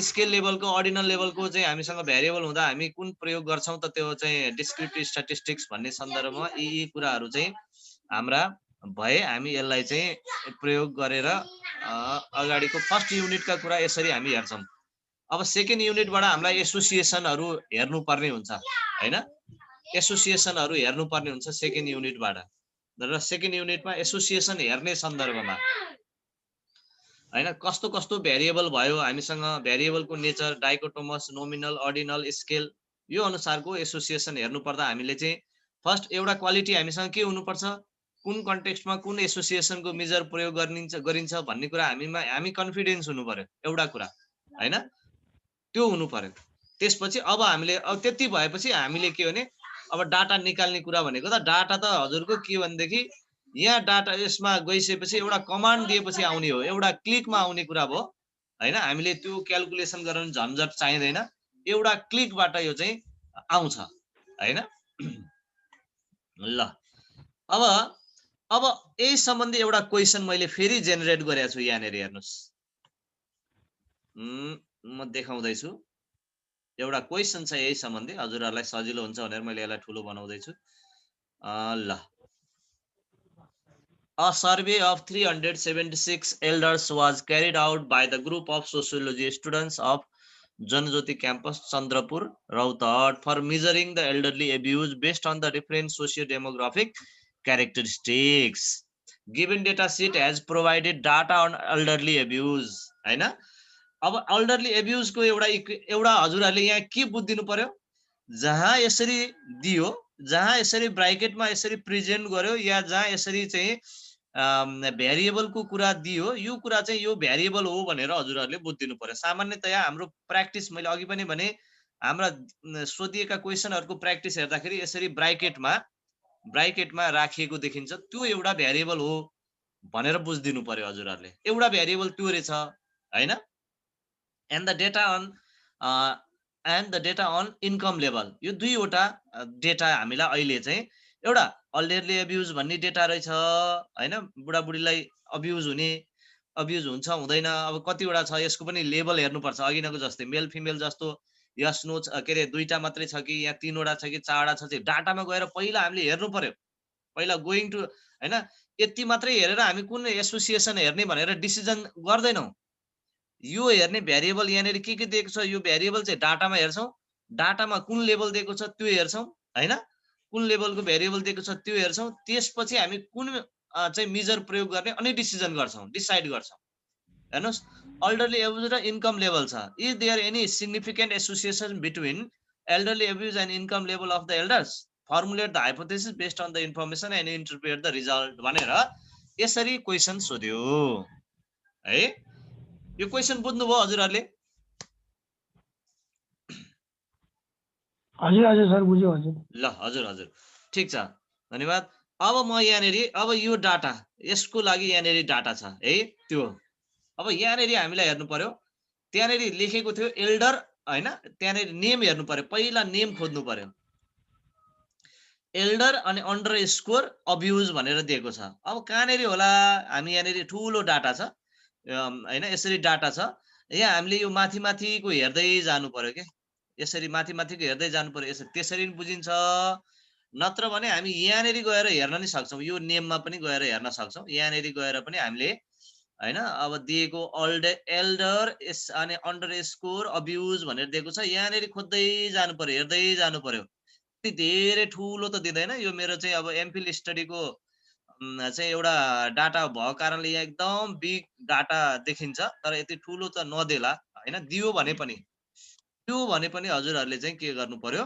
स्केल लेभलको अर्डिनल लेभलको चाहिँ हामीसँग भेरिएबल हुँदा हामी कुन प्रयोग गर्छौं त त्यो चाहिँ डिस्क्रिप्टिभ स्ट्याटिस्टिक्स भन्ने सन्दर्भमा यी कुराहरु चाहिँ हाम्रा भए हामी यसलाई चाहिँ प्रयोग गरेर अगाडिको फर्स्ट युनिटका कुरा यसरी हामी हेर्छौं अब सेकेन्ड युनिटबाट हामीलाई एसोसिएसनहरु हेर्नु पर्ने हुन्छ हैन एसोसिएसनहरु हेर्नु पर्ने हुन्छ सेकेन्ड युनिटबाट र सेकेन्ड युनिटमा एसोसिएसन हेर्ने सन्दर्भमा हैन कस्तो कस्तो भेरिएबल भयो हामीसँग भेरिएबलको नेचर डाइकोटोमस नोमिनल अर्डिनल स्केल यो अनुसारको एसोसिएसन हेर्नु पर्दा हामीले चाहिँ फर्स्ट एउटा क्वालिटी हामीसँग के हुनुपर्छ कुन कन्टेक्स्टमा कुन एसोसिएसनको मेजर प्रयोग गरिन्छ भन्ने कुरा हामी कन्फिडेन्स हुनु पर्यो एउटा कुरा हैन त्यो हुनु पर्यो त्यसपछि अब हामीले अब त्यति भएपछि हामीले के भने अब डाटा निकाल्ने कुरा भनेको त डाटा त हजुरको के भनेदेखि यहाँ डाटा यसमा गइसकेपछि एउटा कमान्ड दिएपछि आउने हो एउटा क्लिकमा आउने कुरा भयो हैन हामीले त्यो क्याल्कुलेसन गर्न झन्झट चाहिँदैन एउटा क्लिकबाट यो चाहिँ आउँछ हैन ल अब यही सम्बन्धी एउटा क्वेशन मैले फेरि जेनेरेट गरेको छु यहाँनेरि हेर्नुस् म देखाउँदै छु एउटा क्वेशन छ यही सम्बन्धी हजुरहरुलाई सजिलो हुन्छ भनेर मैले यसलाई ठुलो बनाउँदै छु ल A survey of 376 elders was carried out by the group of sociology students of Janajoti campus, Chandrapur, Rautad for measuring the elderly abuse based on the different socio-demographic characteristics. Given data sheet has provided data on elderly abuse. हैन अब elderly abuse को एउटा हजुरहरुले यहाँ के बुझ्दिनु पर्यो जहाँ यसरी दियो जहाँ यसरी ब्राकेटमा यसरी प्रेजेन्ट गर्यो या जहाँ यसरी चाहिँ भेरिएबल को कुरा दियो यो कुरा चाहिँ यो भेरिएबल हो भनेर हजुरहरुले बुझ्दिनु पर्यो सामान्यतया हाम्रो प्र्याक्टिस मैले अघि पनि भने हाम्रा सोधिएका क्वेशनहरुको प्र्याक्टिस हेर्दाखेरि यसरी ब्राकेटमा राखिएको देखिन्छ त्यो एउटा भेरिएबल हो भनेर बुझ्दिनु पर्यो हजुरहरुले एउटा भेरिएबल त्यो रहेछ हैन and the data on income level यो दुईवटा डेटा हामीलाई अहिले चाहिँ एउटा एल्डरली अब्युज भन्ने डेटा रहेछ हैन बुढाबुढीलाई अब्युज हुन्छ हुँदैन अब कतिवटा छ यसको पनि लेभल हेर्नुपर्छ अघिनको जस्तै मेल फिमेल जस्तो यस नो के रे दुईटा मात्रै छ कि या तीनवटा छ कि चारवटा छ चाहिँ डाटामा गएर पहिला हामीले हेर्नु पर्यो पहिला गोइङ टु हैन यति मात्रै हेरेर हामी कुन एसोसिएसन हेर्ने भनेर डिसिजन गर्दैनौं यो हेर्ने भेरिएबल यहाँनेरि के दिएको छ यो भेरिएबल चाहिँ डाटामा हेर्छौं डाटामा कुन लेभल दिएको छ त्यो हेर्छौं हैन कुन लेभलको भेरिएबल दिएको छ त्यो हेर्छौं त्यसपछि हामी कुन चाहिँ मेजर प्रयोग गर्ने अनि डिसिजन गर्छौं डिसाइड गर्छौं हेर्नुस् एल्डरली एब्युज र इन्कम लेभल छ is there any significant association between elderly abuse and income level of the elders formulate the hypothesis based on the information and interpret the result भनेर यसरी question सोध्यो है यो question बुझ्नुभयो हजुरहरुले हजुर sir बुझ्यो हजुर ल हजुर ठीक छ धन्यवाद अब म यहाँनेरि अब यो डाटा यसको लागि यहाँनेरि डाटा छ है त्यो अब यहाँनेरि हामीलाई हेर्नु पर्यो त्यहाँनेरि लेखेको थियो एल्डर हैन त्यहाँनेरि नेम हेर्नु पर्यो पहिला नेम खोज्नु पर्यो एल्डर अनि अन्डरस्कोर अब्युज भनेर दिएको छ अब कहाँनेरि होला हामी यहाँनेरि ठूलो डाटा छ हैन यसरी डाटा छ। यहाँ हामीले यो माथि माथिको हेर्दै जानु पर्यो के, यसरी माथि माथिको हेर्दै जानु पर्यो, यसरी त्यसरी पनि बुझिन्छ। नत्र भने हामी यहाँनेरि गएर हेर्न नि सक्छौँ, यो नेममा पनि गएर हेर्न सक्छौँ। यहाँनेरि गएर पनि हामीले हैन अब दिएको एल्डर अनि अन्डरस्कोर अब्युज भनेर दिएको छ, यहाँनेरि खोज्दै जानु पर्यो, हेर्दै जानु पर्यो। त्यति धेरै ठुलो त दिँदैन यो। मेरो चाहिँ अब एमफिल स्टडीको चाहिँ एउटा डाटा भएको कारणले यहाँ एकदम बिग डाटा देखिन्छ, तर यति ठुलो त नदेला हैन। दियो भने पनि हजुरहरूले चाहिँ के गर्नु पर्यो,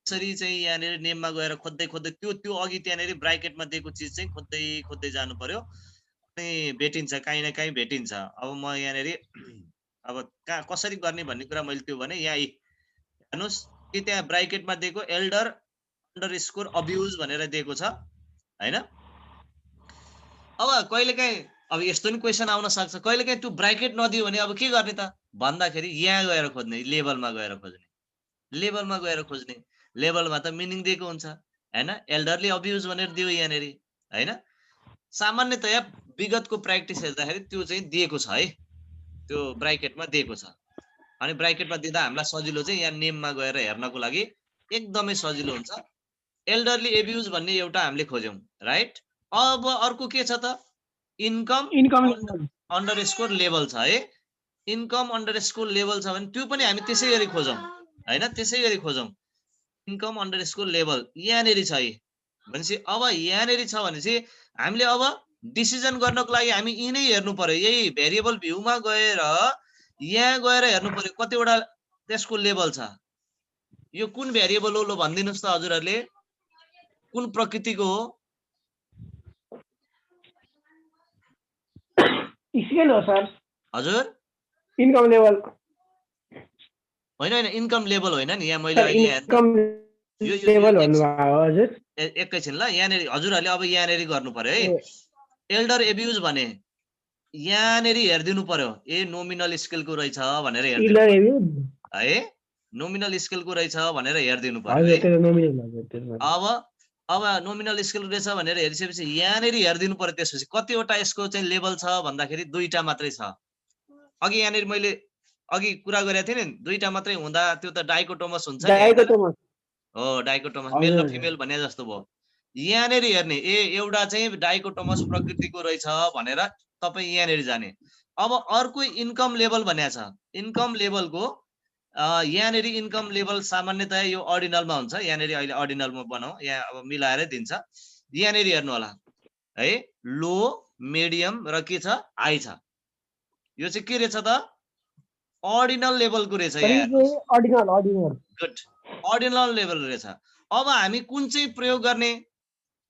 यसरी चाहिँ यहाँनिर नेममा गएर खोज्दै खोज्दै त्यो अघि त्यहाँनिर ब्राकेटमा दिएको चिज चाहिँ खोज्दै खोज्दै जानु पर्यो, अनि भेटिन्छ, काहीँ न काहीँ भेटिन्छ। अब म यहाँनिर अब कहाँ कसरी गर्ने भन्ने कुरा मैले त्यो भने, यहाँ हेर्नुहोस् कि त्यहाँ ब्राकेटमा दिएको एल्डर अन्डरस्कोर अब्युज भनेर दिएको छ हैन। अब कहिलेकाहीँ अब यस्तो नि क्वेसन आउन सक्छ, कहिलेकाहीँ त्यो ब्राकेट नदियो भने अब के गर्ने त भन्दाखेरि यहाँ गएर खोज्ने, लेभलमा गएर खोज्ने, लेभलमा गएर खोज्ने। लेभलमा त मिनिङ दिएको हुन्छ हैन, एल्डरली अब्युज भनेर दियो यहाँनिर हैन। सामान्यतया विगतको प्र्याक्टिस हेर्दाखेरि त्यो चाहिँ दिएको छ है, त्यो ब्राकेटमा दिएको छ। अनि ब्राकेटमा दिँदा हामीलाई सजिलो चाहिँ यहाँ नेममा गएर हेर्नको लागि एकदमै सजिलो हुन्छ। एल्डरली एब्युज भन्ने एउटा हामीले खोज्यौं राइट। अब अर्को के छ त, इन्कम अन्डरस्कोर लेभल छ है। इन्कम अन्डरस्कोर लेभल छ भने त्यो पनि हामी त्यसै गरी खोजौं हैन, त्यसै गरी खोजौं। इन्कम अन्डरस्कोर लेभल यहाँनेरि छ है भनेपछि अब यहाँनेरि छ भनेपछि हामीले अब डिसिजन गर्नको लागि हामी यिनै हेर्नु पर्यो, यही भेरिएबल भ्यूमा गएर यहाँ गएर हेर्नु पर्यो कतिवटा त्यसको लेभल छ। यो कुन भेरिएबल हो ल भनिदिनुस् त हजुरहरूले, कुन प्रकृतिको हो? स्केल हो सर। हजुर इन्कम लेभल होइन होइन, इन्कम लेभल होइन नि। यहाँ मैले अहिले इन्कम लेभल भन्नुभयो हजुर। एकैछिन ल, यहाँनेरि हजुरहरूले अब यहाँनेरि गर्नु पर्यो है। एल्डर एब्युज भने यहाँनेरि हेरिदिनु पर्यो, ए नोमिनल स्केलको रहेछ भनेर हेरिदिनु पर्यो है, नोमिनल स्केलको रहेछ भनेर हेरिदिनु पर्यो है। अब नोमिनल स्केल रहेछ भनेर हेरिसकेपछि यहाँनेरि हेरिदिनु पर्यो। त्यसपछि कतिवटा यसको चाहिँ लेभल छ भन्दाखेरि 2टा मात्रै छ। अघि यहाँनेरि मैले अघि कुरा गरेको थिएँ नि, 2टा मात्रै हुँदा त्यो त डाइकोटोमस हुन्छ नि हो, डाइकोटोमस मेल र फिमेल भने जस्तो भयो। यहाँनेरि हेर्ने ए एउटा चाहिँ डाइकोटोमस प्रकृतिको रहेछ भनेर तपाईँ यहाँनेरि जाने। अब अर्को इन्कम लेभल भनेको छ, इन्कम लेभलको यहाँनेरि इन्कम लेभल सामान्यतया यो अर्डिनलमा हुन्छ। यहाँनेरि अहिले अर्डिनलमा बनाऊ, यहाँ अब मिलाएरै दिन्छ। यहाँनेरि हेर्नु होला है, लो मिडियम र के छ हाई छ। यो चाहिँ के रहेछ त, अर्डिनल लेभलको रहेछ। गुड, अर्डिनल लेभल रहेछ। अब हामी कुन चाहिँ प्रयोग गर्ने,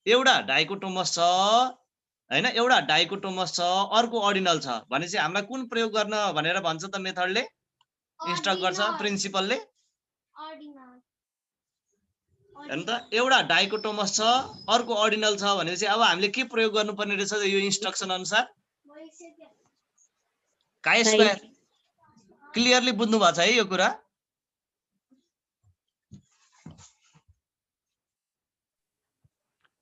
एउटा डाइकोटोमस छ हैन, एउटा डाइकोटोमस छ, अर्को अर्डिनल छ भनेपछि हामीलाई कुन प्रयोग गर्न भनेर भन्छ त मेथडले, इन्स्ट्रक्ट गर्छ प्रिन्सिपलले। हेर्नु त, एउटा डाइकोटोमस छ अर्को अर्डिनल छ भनेपछि अब हामीले के प्रयोग गर्नुपर्ने रहेछ यो इन्स्ट्रक्सन अनुसार, काई स्क्वायर। क्लियरली बुझ्नु भएको छ है यो कुरा?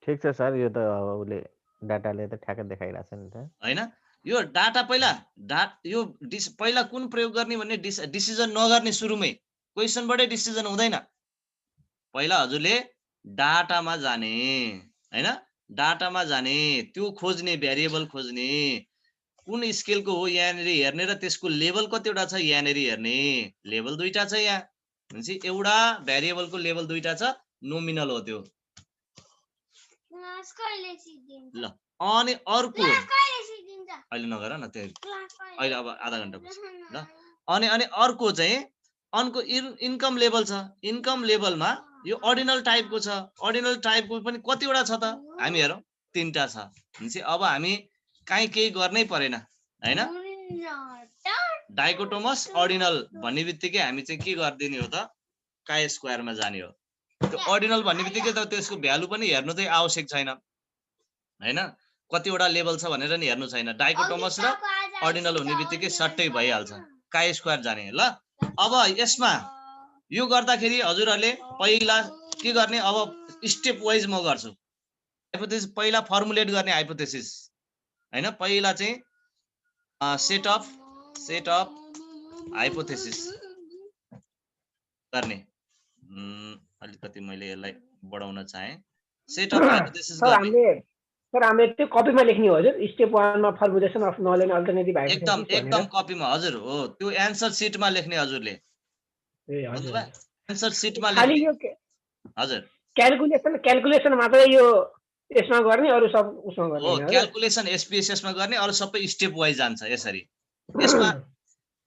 ठीक छ सर, यो त उसले डाटाले त ठ्याक्कै देखाइरहेछ नि त हैन। यो डाटा पहिला यो पहिला कुन प्रयोग गर्ने भन्ने डिसिजन नगर्ने, सुरुमै क्वेसनबाटै डिसिजन हुँदैन। पहिला हजुरले डाटामा जाने हैन, डाटामा जाने, त्यो खोज्ने, भेरिएबल खोज्ने, कुन स्केलको हो यहाँनेर हेर्ने र त्यसको लेभल कतिवटा छ यहाँनेर हेर्ने। लेभल 2टा छ यहाँ भनेपछि एउटा भेरिएबलको लेभल 2टा छ, नोमिनल हो त्यो ल। अनि अर्को अहिले नगर न, त्यो अहिले अब आधा घण्टा पछि ल। अनि अर्को चाहिँ अनको इन्कम लेभल छ। इन्कम लेभलमा यो अर्डिनल टाइपको छ, अर्डिनल टाइपको पनि कतिवटा छ त हामी हेरौँ, 3टा छ भनेपछि अब हामी काहीँ केही गर्नै परेन हैन। डाइकोटोमस अर्डिनल भन्ने बित्तिकै हामी चाहिँ के गरिदिने हो त, काई स्क्वायरमा जाने हो। त्यो अर्डिनल भन्ने बित्तिकै त त्यसको भ्यालु पनि हेर्नु चाहिँ आवश्यक छैन हैन, कतिवटा लेभल छ भनेर नि हेर्नु छैन। डाइकोटोमस र अर्डिनल हुने बित्तिकै सट्टै भइहाल्छ, काई स्क्वायर जाने ल। अब यसमा यो गर्दाखेरि हजुरहरूले पहिला के गर्ने, अब स्टेप वाइज म गर्छु। हाइपोथेसिस पहिला फर्मुलेट गर्ने, हाइपोथेसिस हैन। पहिला चाहिँ सेट अफ हाइपोथेसिस गर्ने अलिकति मैले यसलाई बढाउन चाहे सेट अफ हाइपोथेसिस सर गर्ने हामीले त्यो कपीमा लेख्ने हो हजुर स्टेप 1 मा formulation of null and alternative एकदम हाइपोथेसिस एकदम कपीमा हजुर हो त्यो एन्सर सिटमा लेख्ने हजुरले ए हजुर एन्सर सिटमा खाली लेख्ने यो हजुर क्याल्कुलेसन मात्रै यो यसमा गर्ने अरु सब उसमा गर्ने हो हैन हजुर क्याल्कुलेसन SPSS मा गर्ने अरु सबै स्टेप वाइज जान्छ यसरी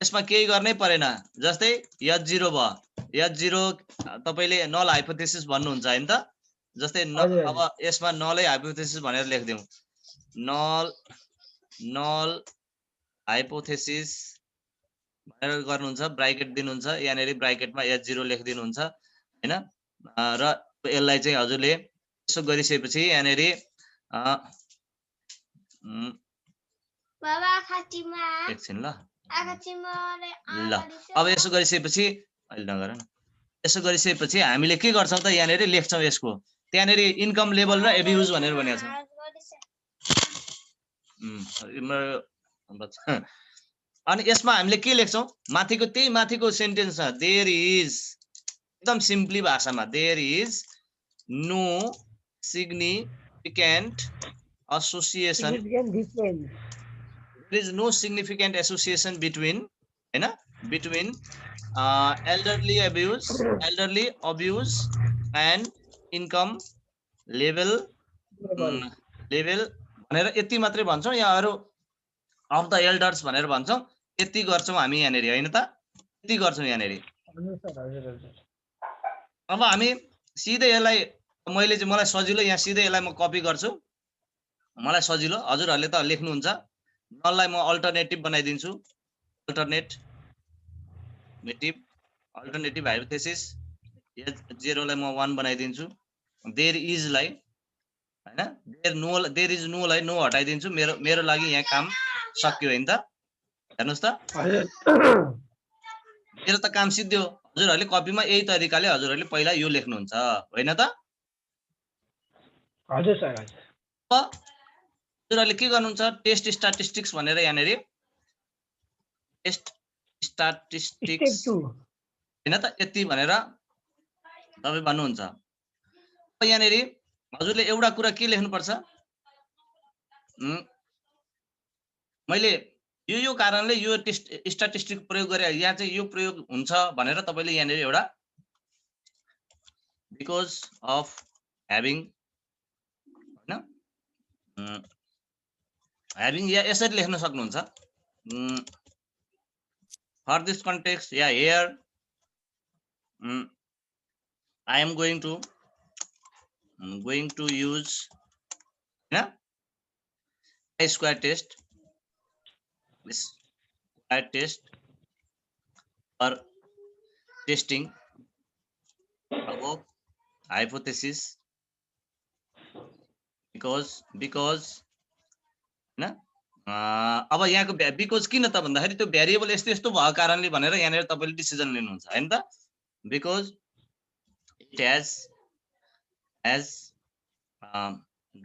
यसमा केही गर्नै परेन जस्तै H0 भयो H0 तपाईले नल हाइपोथेसिस भन्नुहुन्छ हैन त जस्तै हजुर, अब यसमा नलै हाइपोथेसिस भनेर लेख्दियौ नल हाइपोथेसिस भनेर गर्नुहुन्छ ब्राकेट दिनुहुन्छ यहाँनेरि ब्राकेटमा H0 लेखिदिनुहुन्छ हैन र यसलाई चाहिँ हजुरले यसो गरिसकेपछि यहाँनेरि बाबा खाटीमा एकछिन ल ल अब यसो गरिसकेपछि अहिले नगर न यसो गरिसकेपछि हामीले के गर्छौं त यहाँनेरि लेख्छौं यसको त्यहाँनेरि इन्कम लेभल र एब्युज भनेर भनेको छ अनि यसमा हामीले के लेख्छौं माथिको त्यही माथिको सेन्टेन्स छ देयर इज एकदम सिम्पली भाषामा there is no significant association there is no significant association between elderly abuse and income level भनेर यति मात्रै भन्छौं या अरु अफ द एल्डर्स भनेर भन्छौं यति गर्छौं हामी यहाँनेरि हैन त यति गर्छौं यहाँनेरि अब हामी सिधै यसलाई मैले चाहिँ मलाई सजिलो यहाँ सिधै यसलाई म कपी गर्छु मलाई सजिलो हजुरहरुले त लेख्नुहुन्छ नललाई म अल्टरनेटिभ बनाइदिन्छु अल्टरनेटिभ हाइपोथेसिस H0 लाई म 1 बनाइदिन्छु देयर इज लाई हैन देयर इज नो लाई नो हटाइदिन्छु मेरो लागि यहाँ काम सक्यो हैन त हेर्नुस् त मेरो त काम सिद्धियो हजुरहरुले कपीमा यही तरिकाले हजुरहरुले पहिला यो लेख्नुहुन्छ हैन त हजुर सर हजुर हजुरहरुले के गर्नुहुन्छ टेस्ट स्ट्याटिस्टिक्स भनेर यहाँनेरि टेस्ट स्ट्याटिस्टिक्स हैन त यति भनेर तपाई भन्नुहुन्छ अब यहाँनेरि हजुरले एउटा कुरा के लेख्नु पर्छ मैले यो कारणले यो स्ट्याटिस्टिक प्रयोग गरे यहाँ चाहिँ यो प्रयोग हुन्छ भनेर तपाईले यहाँनेरि एउटा बिकज अफ ह्याभिङ हैन या यसरी लेख्न सक्नुहुन्छ फर दिस कन्टेक्स्ट या here I am going to use chi-square test for testing about hypothesis because अब यहाँको बिकज किन त भन्दाखेरि त्यो भेरिएबल यस्तो यस्तो भएको कारणले भनेर यहाँनेर तपाईले डिसिजन लिनुहुन्छ हैन त बिकज it has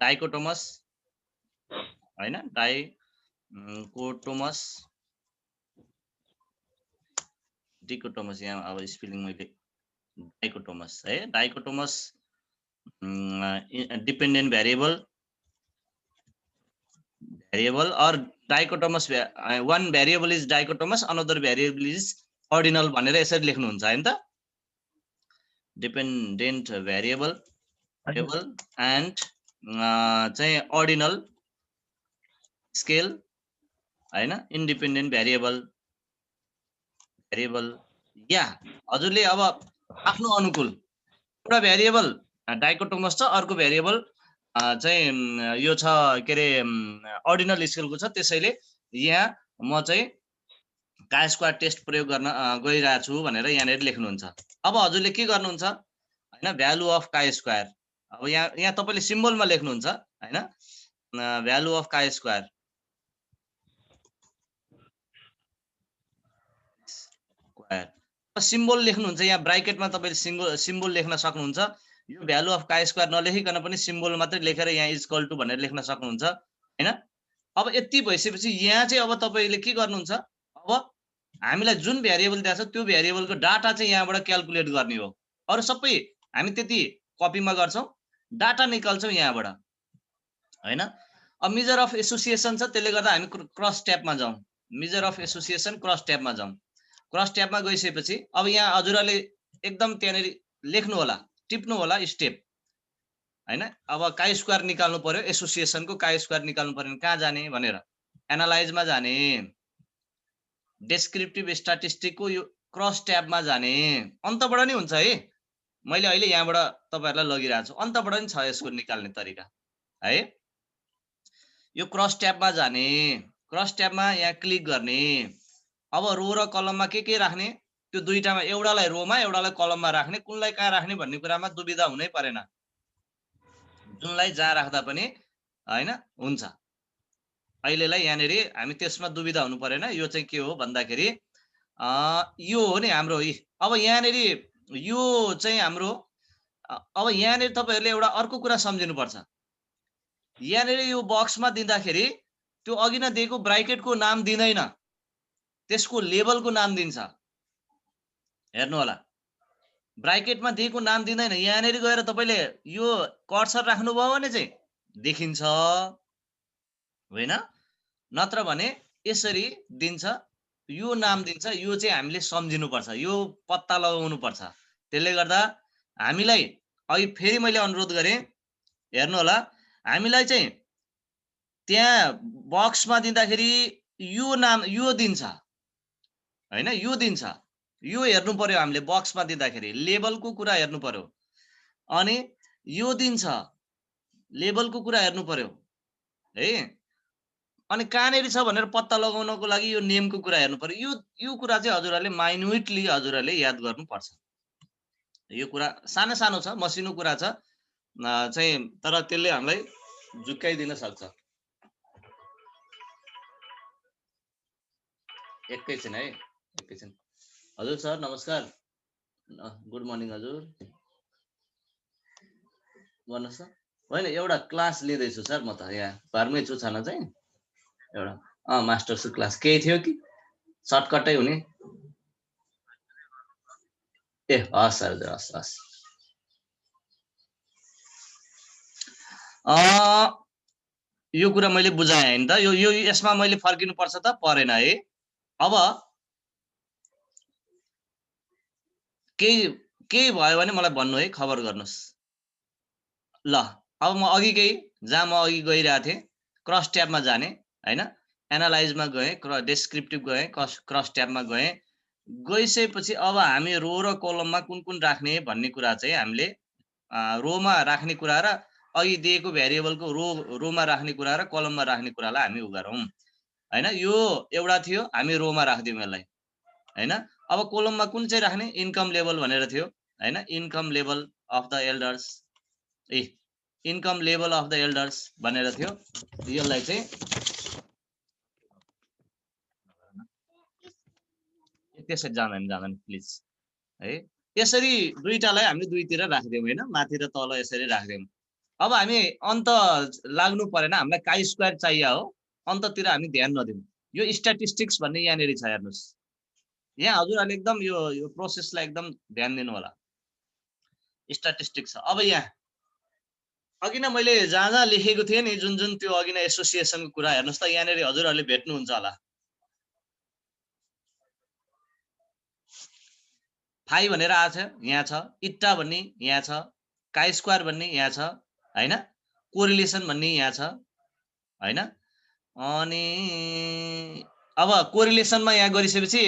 dichotomous हैन dichotomous यहाँ अब स्पेलिङ मैले dichotomous है dichotomous dependent variable or dichotomous one variable is dichotomous another variable is ordinal भनेर यसरी लेख्नुहुन्छ हैन त dependent variable and चाहिँ ordinal scale हैन independent variable या हजुरले अब आफ्नो अनुकूल एउटा भेरिएबल डाइकोटोमस छ अर्को भेरिएबल चाहिँ यो छ के रे ऑर्डिनल स्केलको छ त्यसैले यहाँ म चाहिँ chi स्क्वायर टेस्ट प्रयोग गर्न गइरहेको छु भनेर यहाँनेर लेख्नुहुन्छ अब हजुरले के गर्नुहुन्छ हैन भ्यालु अफ chi स्क्वायर अब यहाँ तपाईले सिम्बलमा लेख्नुहुन्छ हैन value of chi square symbol लेख्नुहुन्छ यहाँ ब्राकेटमा तपाईले सिम्बल लेख्न सक्नुहुन्छ यो भ्यालु अफ chi स्क्वायर नलेखिकन पनि सिम्बल मात्रै लेखेर यहाँ इज इक्वल टु भनेर लेख्न सक्नुहुन्छ हैन अब यति भइसकेपछि यहाँ चाहिँ अब तपाईले के गर्नुहुन्छ, अब हामीलाई जुन भेरिएबल दिएको छ त्यो भेरिएबलको डाटा चाहिँ यहाँबाट क्याल्कुलेट गर्ने हो। अरु सबै हामी त्यति कपीमा गर्छौं, डाटा निकाल्छौं यहाँबाट हैन। अब मेजर अफ एसोसिएसन छ, त्यसले गर्दा हामी क्रस ट्याबमा जाउँ। मेजर अफ एसोसिएसन क्रस ट्याबमा जाउँ। क्रस ट्याबमा गइसकेपछि अब यहाँ हजुरले एकदम त्यहाँनेरि लेख्नु होला, टिप्नु होला स्टेप हैन। अब काई स्क्वायर निकाल्नु पर्यो, एसोसिएसनको काई स्क्वायर निकाल्नु पर्यो भने कहाँ जाने भनेर एनालाइजमा जाने, डेस्क्रिप्टिभ स्ट्याटिस्टिकको यो क्रस ट्याबमा जाने। अन्तबाट नै हुन्छ है, मैले अहिले यहाँबाट तपाईहरुलाई लगिरहेको छु, अन्तबाट नि छ यसको निकाल्ने तरिका है। यो क्रस ट्याबमा जाने, क्रस ट्याबमा यहाँ क्लिक गर्ने। अब रो र कलममा के राख्ने, त्यो दुईटामा एउटालाई रोमा एउटालाई कलममा राख्ने, कुनलाई कहाँ राख्ने भन्ने कुरामा दुविधा हुनै परेन, जुनलाई जहाँ राख्दा पनि हैन हुन्छ। अहिलेलाई यहाँनेरि हामी त्यसमा दुविधा हुनु परेन। यो चाहिँ के हो भन्दाखेरि यो हो नि हाम्रो। अब यहाँनेरि यो चाहिँ हाम्रो, अब यहाँनेरि तपाईहरुले एउटा अर्को कुरा सम्झिनु पर्छ। यहाँनेरि यो बक्समा दिँदाखेरि त्यो अघि नै दिएको ब्राकेटको नाम दिँदैन, त्यसको लेबलको नाम दिन्छ। हेर्नु होला, ब्राकेटमा दिएको नाम दिँदैन। यहाँनेरि गएर तपाईले यो कर्सर राख्नुभयो भने चाहिँ देखिन्छ होइन, नत्र भने यसरी दिन्छ, यो नाम दिन्छ। यो चाहिँ हामीले सम्झिनु पर्छ, यो पत्ता लगाउनु पर्छ। त्यसले गर्दा हामीलाई अघि फेरि मैले अनुरोध गरे, हेर्नु होला, हामीलाई चाहिँ त्यहाँ बक्समा दिँदाखेरि यो नाम यो दिन्छ हैन, यो दिन्छ, यो हेर्नु पर्यो हामीले। बक्समा दिँदाखेरि लेबलको कुरा हेर्नु पर्यो, अनि यो दिन्छ, लेबलको कुरा हेर्नु पर्यो है। अनि कहाँनेरि छ भनेर पत्ता लगाउनको लागि यो नेमको कुरा हेर्नु पर्यो। यो कुरा चाहिँ हजुरहरूले माइन्युटली हजुरहरूले याद गर्नुपर्छ। यो कुरा सानो सानो छ, मसिनो कुरा छ चाहिँ, तर त्यसले हामीलाई झुक्काइदिन सक्छ। एकैछिन है, एकैछिन। हजुर सर नमस्कार, गुड मर्निङ हजुर, भन्नुहोस् न। होइन एउटा क्लास लिँदैछु सर, म त यहाँ घरमै छु छन चाहिँ एउटा मास्टर्सको क्लास केही थियो कि सर्टकटै हुने। ए हस् सर, हजुर हस् हस्। यो कुरा मैले बुझाएँ हैन त, यो यसमा मैले फर्किनु पर्छ त परेन है। अब केही भयो भने मलाई भन्नु है, खबर गर्नुस् ल। अब म अघिकै जहाँ म अघि गइरहेको थिएँ क्रस ट्याबमा जाने हैन, एनालाइजमा गएँ, डेस्क्रिप्टिभ गएँ, क्रस ट्याबमा गएँ। गइसकेपछि अब हामी रो र कलममा कुन कुन राख्ने भन्ने कुरा चाहिँ हामीले रोमा राख्ने कुरा र अघि दिएको भेरिएबलको रोमा राख्ने कुरा र कलममा राख्ने कुरालाई हामी उ गरौँ हैन। यो एउटा थियो, हामी रोमा राख्दियौँ यसलाई हैन। अब कलममा कुन चाहिँ राख्ने, इन्कम लेभल भनेर थियो हैन, income level of the elders, income level of the elders भनेर थियो। यसलाई चाहिँ त्यसरी जाँदैन प्लिज है। यसरी दुईटालाई हामीले दुईतिर राख्दियौँ हैन, माथि र तल यसरी राख्दियौँ। अब हामी अन्त लाग्नु परेन, हामीलाई काई स्क्वायर चाहियो हो, अन्ततिर हामी ध्यान नदिउँ। यो स्ट्याटिस्टिक्स भन्ने यहाँनेरि छ, हेर्नुस् यहाँ हजुरहरूले एकदम यो प्रोसेसलाई एकदम ध्यान दिनु होला। स्ट्याटिस्टिक्स छ। अब यहाँ अघि नै मैले जहाँ जहाँ लेखेको थिएँ नि, जुन त्यो अघि नै एसोसिएसनको कुरा, हेर्नुस् त यहाँनेरि हजुरहरूले भेट्नुहुन्छ होला। फाइ भनेर आएको छ, यहाँ छ। इट्टा भन्ने यहाँ छ, काई स्क्वायर भन्ने यहाँ छ हैन, कोरिलेसन भन्ने यहाँ छ हैन। अनि अब कोरिलेसनमा यहाँ गरिसकेपछि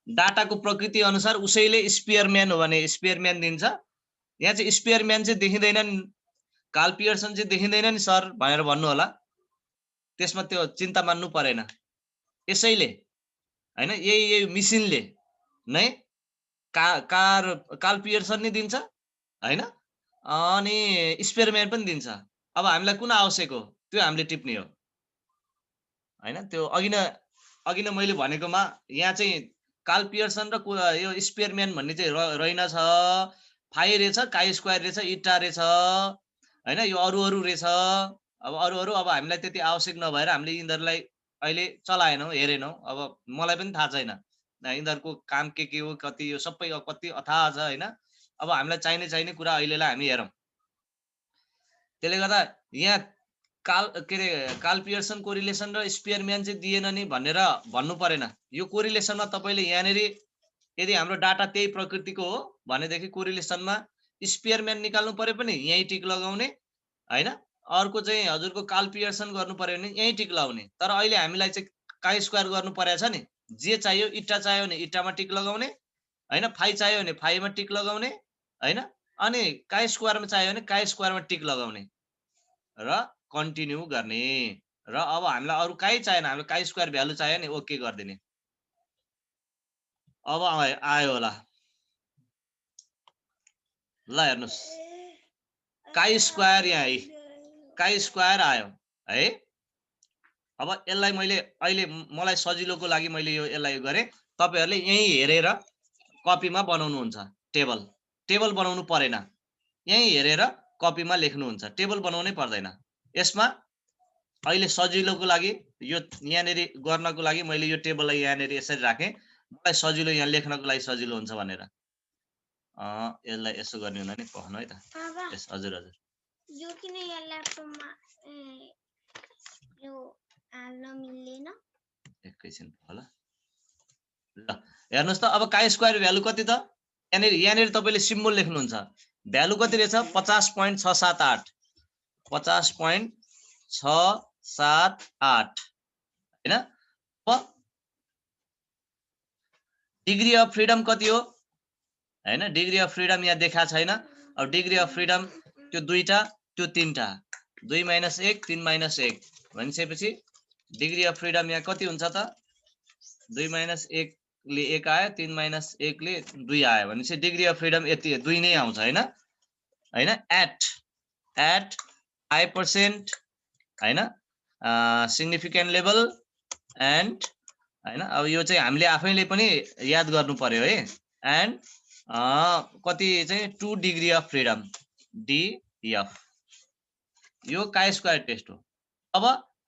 डाटाको प्रकृति अनुसार उसैले स्पियरम्यान हो भने स्पियरम्यान दिन्छ। यहाँ चाहिँ स्पियरम्यान चाहिँ देखिँदैनन्, कार्ल पियर्सन चाहिँ देखिँदैन नि सर भनेर भन्नु होला, त्यसमा त्यो चिन्ता मान्नु परेन। यसैले हैन, यही मिसिनले नै कार्ल पियर्सन नि दिन्छ हैन, अनि स्पियरम्यान पनि दिन्छ। अब हामीलाई कुन आवश्यक हो त्यो हामीले टिप्ने हो हैन। त्यो अघि नै मैले भनेकोमा यहाँ चाहिँ कार्ल पियर्सन र यो स्पियरम्यान भन्ने चाहिँ रहेनछ। फाइ रहेछ, काई स्क्वायर रहेछ, इट्टा रहेछ हैन, यो अरु रहेछ अब अरू अब हामीलाई त्यति आवश्यक नभएर हामीले यिनीहरूलाई अहिले चलाएनौँ, हेरेनौँ। अब मलाई पनि थाहा छैन यिनीहरूको काम के हो, कति यो सबै कति अथाह छ होइन। अब हामीलाई चाहिने कुरा अहिलेलाई हामी हेरौँ। त्यसले गर्दा यहाँ कार्ल पियर्सन कोरिलेसन र स्पियरम्यान चाहिँ दिएन नि भनेर भन्नु परेन। यो कोरिलेसनमा तपाईँले यहाँनिर यदि हाम्रो डाटा त्यही प्रकृतिको हो भनेदेखि कोरिलेसनमा स्पियरम्यान निकाल्नु पर्यो पनि यही टिक लगाउने होइन। अर्को चाहिँ हजुरको कार्ल पियर्सन गर्नु पर्यो भने यही टिक लगाउने। तर अहिले हामीलाई चाहिँ काई स्क्वायर गर्नु परेको छ नि। जे चाहियो, इट्टा चाहियो भने इट्टामा टिक लगाउने होइन, फाइ चाहियो भने फाइमा टिक लगाउने होइन, अनि काई स्क्वायरमा चाहियो भने काई स्क्वायरमा टिक लगाउने र कन्टिन्यू गर्ने। र अब हामीलाई अरू काई चाहिएन, हामीलाई काई स्क्वायर भ्यालु चाहियो नि ओके गरिदिने। अब आयो होला ल हेर्नुस्, काई स्क्वायर यहाँ काई स्क्वायर आयो है। अब यसलाई मैले अहिले मलाई सजिलोको लागि मैले यसलाई गरेँ। तपाईहरुले यही हेरेर कपीमा बनाउनुहुन्छ। टेबल बनाउनु परेन, यही हेरेर कपीमा लेख्नुहुन्छ। टेबल बनाउनै पर्दैन। यसमा अहिले सजिलोको लागि यो यहाँनेरि गर्नको लागि मैले यो टेबललाई यहाँनेरि यसरी राखेँ। मलाई सजिलो यहाँ लेख्नको लागि सजिलो हुन्छ भनेर यसलाई यसो गर्ने हुँदा नि पढ्नु है त। यस हजुर हजुर यो किन यहाँ ल्यापटपमा यो हाल्न मिल्दैन? एकैछिन होला। ल हेर्नुस् त अब काई स्क्वायर भ्यालु कति त यहाँनेरि तपाईले सिम्बल लेख्नुहुन्छ। भ्यालु कति रहेछ 50.678 50.678 हैन। अब डिग्री अफ फ्रीडम कति हो हैन। डिग्री अफ फ्रीडम यहाँ देखा छैन। अब डिग्री अफ फ्रीडम त्यो दुईटा त्यो तीनटा 2 - 1 3 - 1 भनिसकेपछि डिग्री अफ फ्रीडम यहाँ कति हुन्छ त 2 - 1 ले 1 आयो 3 - 1 ले 2 आयो भनेपछि डिग्री अफ फ्रीडम यति 2 नै आउँछ हैन हैन। एट 5% हैन सिग्निफिकेन्ट लेभल एन्ड हैन। अब यो चाहिँ हामीले आफैले पनि याद गर्नु पर्यो है। एन्ड कति चाहिँ 2 डिग्री अफ फ्रीडम डीएफ यो काई स्क्वायर टेस्ट हो। अब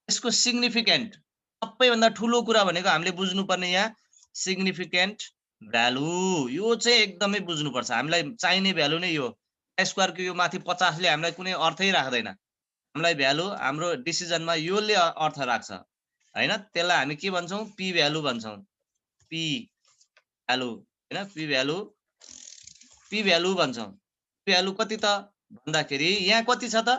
यसको सिग्निफिकेन्ट सबैभन्दा ठुलो कुरा भनेको हामीले बुझ्नुपर्ने यहाँ सिग्निफिकेन्ट भ्यालु। यो चाहिँ एकदमै बुझ्नुपर्छ। हामीलाई चाहिने भ्यालु नै यो काई स्क्वायर को यो माथि 50 ले हामीलाई कुनै अर्थै राख्दैन। हामीलाई भ्यालु हाम्रो डिसिजनमा योले अर्थ राख्छ हैन। त्यसलाई हामी के भन्छौं पी भ्यालु भन्छौं। पी भ्यालु हैन पी भ्यालु भन्छौं। पी भ्यालु कति त भन्दाखेरि यहाँ कति छ त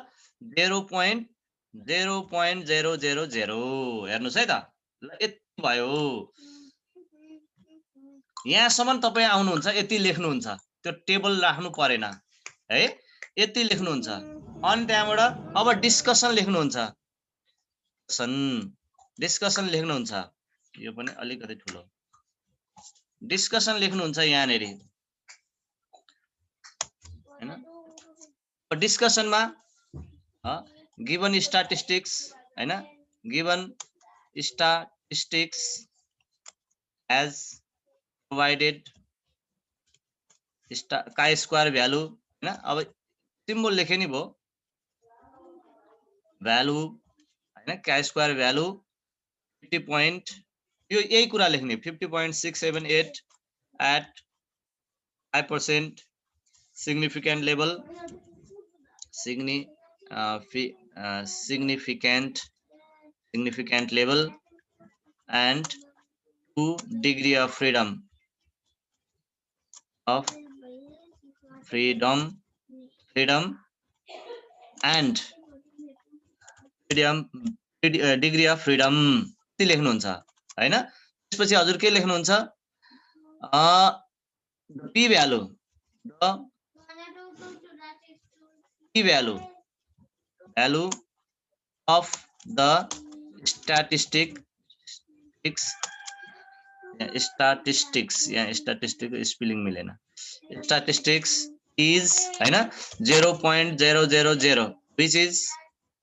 0.0000 हेर्नुस् है त। ल यति भयो। यहाँसम्म तपाई आउनुहुन्छ यति लेख्नुहुन्छ। त्यो टेबल राख्नु परेन है। यति लेख्नुहुन्छ। अनि त्यहाँबाट अब डिस्कसन लेख्नुहुन्छ। डिस्कसन लेख्नुहुन्छ। यो पनि अलिकति ठुलो डिस्कसन लेख्नुहुन्छ यहाँनेरि हैन। डिस्कसनमा गिवन स्ट्याटिस्टिक्स हैन given statistics as provided chi square value हैन। अब सिम्बल लेखे नि भो भ्यालु हैन काई स्क्वायर भ्यालु 50 point यो यही कुरा लेख्ने 50.678 at 5% significant level significant level and 2 degree of freedom and degree of freedom लेख्नुहुन्छ हैन। त्यसपछि हजुर के लेख्नुहुन्छ p value of the statistics यहाँ statistics स्पेलिङ मिलेन। statistics is हैन 0.000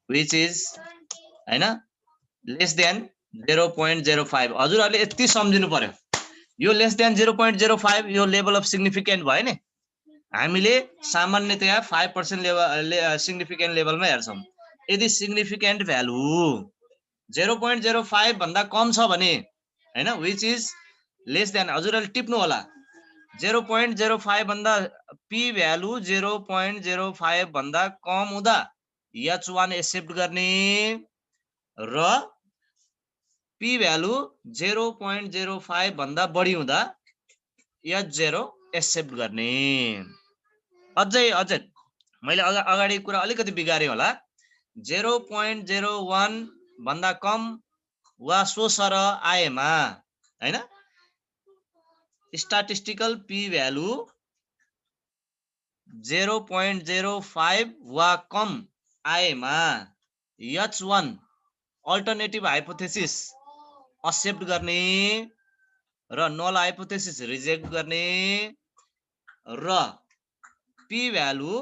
which is हैन लेस देन 0.05। हजुरहरुले यति सम्झिनु पर्यो। यो लेस देन 0.05 यो लेभल अफ सिग्निफिकेन्ट भयो नि। हामीले सामान्यतया 5% लेभल सिग्निफिकेन्ट लेभलमा हेर्छौं। यदि सिग्निफिकेन्ट भ्यालु 0.05 भन्दा कम छ भने हैन which is less than हजुरले टिप्नु होला 0.05 भन्दा p भ्यालु 0.05 भन्दा कम हुँदा h1 एक्सेप्ट गर्ने र p भ्यालु 0.05 भन्दा बढी हुँदा h0 एक्सेप्ट गर्ने अझै मैले अगाडि कुरा अलिकति बिगारे होला 0.01 भन्दा कम वा सो सर आएमा हैन स्ट्याटिस्टिकल p भ्यालु 0.05 वा कम आएमा h1 अल्टरनेटिभ हाइपोथेसिस एक्सेप्ट गर्ने र नल हाइपोथेसिस रिजेक्ट गर्ने र p भ्यालु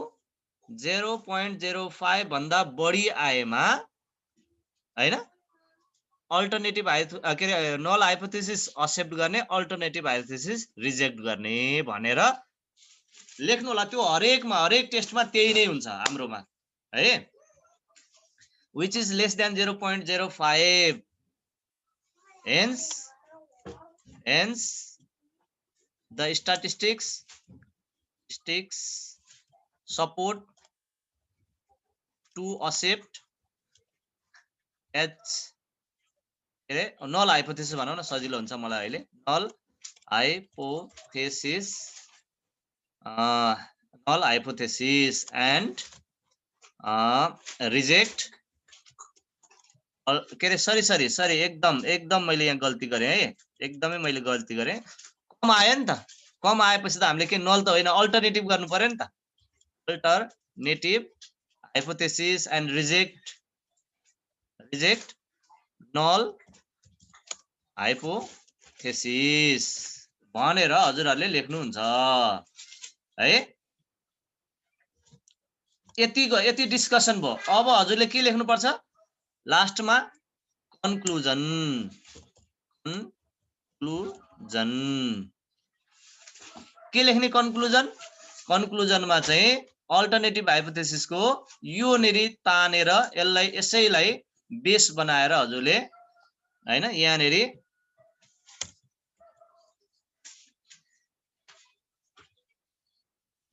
0.05 भन्दा बढी आएमा हैन अल्टरनेटिभ नल हाइपोथेसिस एक्सेप्ट गर्ने अल्टरनेटिभ हाइपोथेसिस रिजेक्ट गर्ने भनेर लेख्नु होला त्यो हरेक टेस्टमा त्यही नै हुन्छ हाम्रोमा है which is less than 0.05 hence the statistics support to accept null hypothesis भनौं न सजिलो हुन्छ मलाई अहिले null hypothesis and reject sorry एकदम मैले यहाँ गल्ती गरेँ है एकदमै मैले गल्ती गरेँ कम आयो नि त कम आएपछि त हामीले के नल त होइन अल्टरनेटिभ गर्नु पर्यो नि त alternative hypothesis and reject null hypothesis भनेर हजुरहरूले लेख्नुहुन्छ है यति डिस्कसन भयो अब हजुरले के लेख्नु पर्छ लास्टमा कन्क्लुजन के लेख्ने कन्क्लुजनमा चाहिँ अल्टरनेटिभ हाइपोथेसिसको यो नेरी तानेर यसैलाई बेस बनाएर हजुरले हैन यहाँ नेरी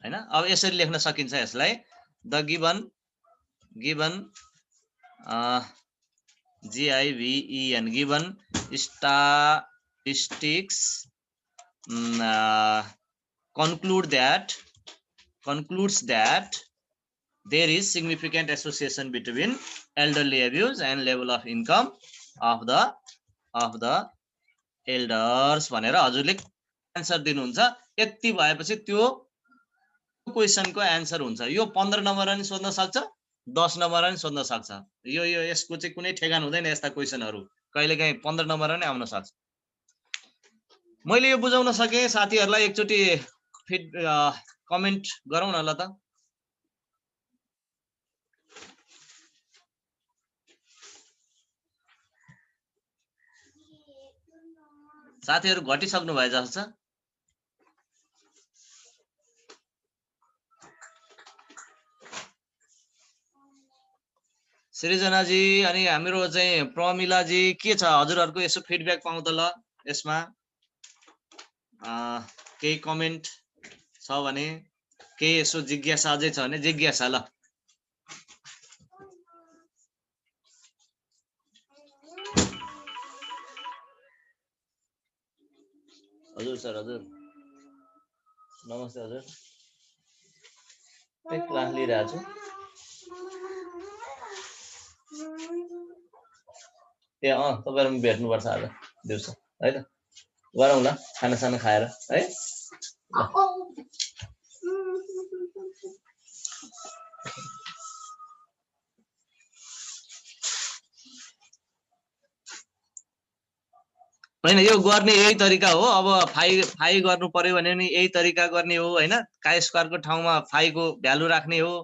हैन अब यसरी लेख्न सकिन्छ यसलाई the given GIVEN given statistics concludes that there is significant association between elderly abuse and level of income of the elders भनेर हजुरले आन्सर दिनुहुन्छ यति भएपछि त्यो क्वेशनको आन्सर हुन्छ यो 15 नम्बर पनि सोध्न सक्छ 10 नम्बर पनि सोध्न सक्छ यो यसको चाहिँ कुनै ठेगान हुँदैन यस्ता क्वेशनहरु कहिलेकाहीँ 15 नम्बर पनि आउन सक्छ मैले यो बुझाउन सके साथीहरुलाई एकचोटी कमेन्ट गरौँ न ल त साथीहरु घटिसक्नु भए जस्तो छ सृजना जी अनि हाम्रो चाहिँ प्रमिला जी के छ हजुरहरुको यसो फिडब्याक पाउँ त ल यसमा केही कमेन्ट छ भने केही यसो जिज्ञासा अझै छ भने जिज्ञासा ल हजुर सर हजुर नमस्ते हजुर एक क्लास लिइरहेको छु ए तपाईहरु भेट्नुपर्छ आज दिउँसो है त गरौँ ल खाना साना खाएर है हैन यो गर्ने यही तरिका हो अब फाइ गर्नु पर्यो भने नि यही तरिका गर्ने हो हैन काई स्क्वायरको ठाउँमा फाइ को भ्यालु राख्ने हो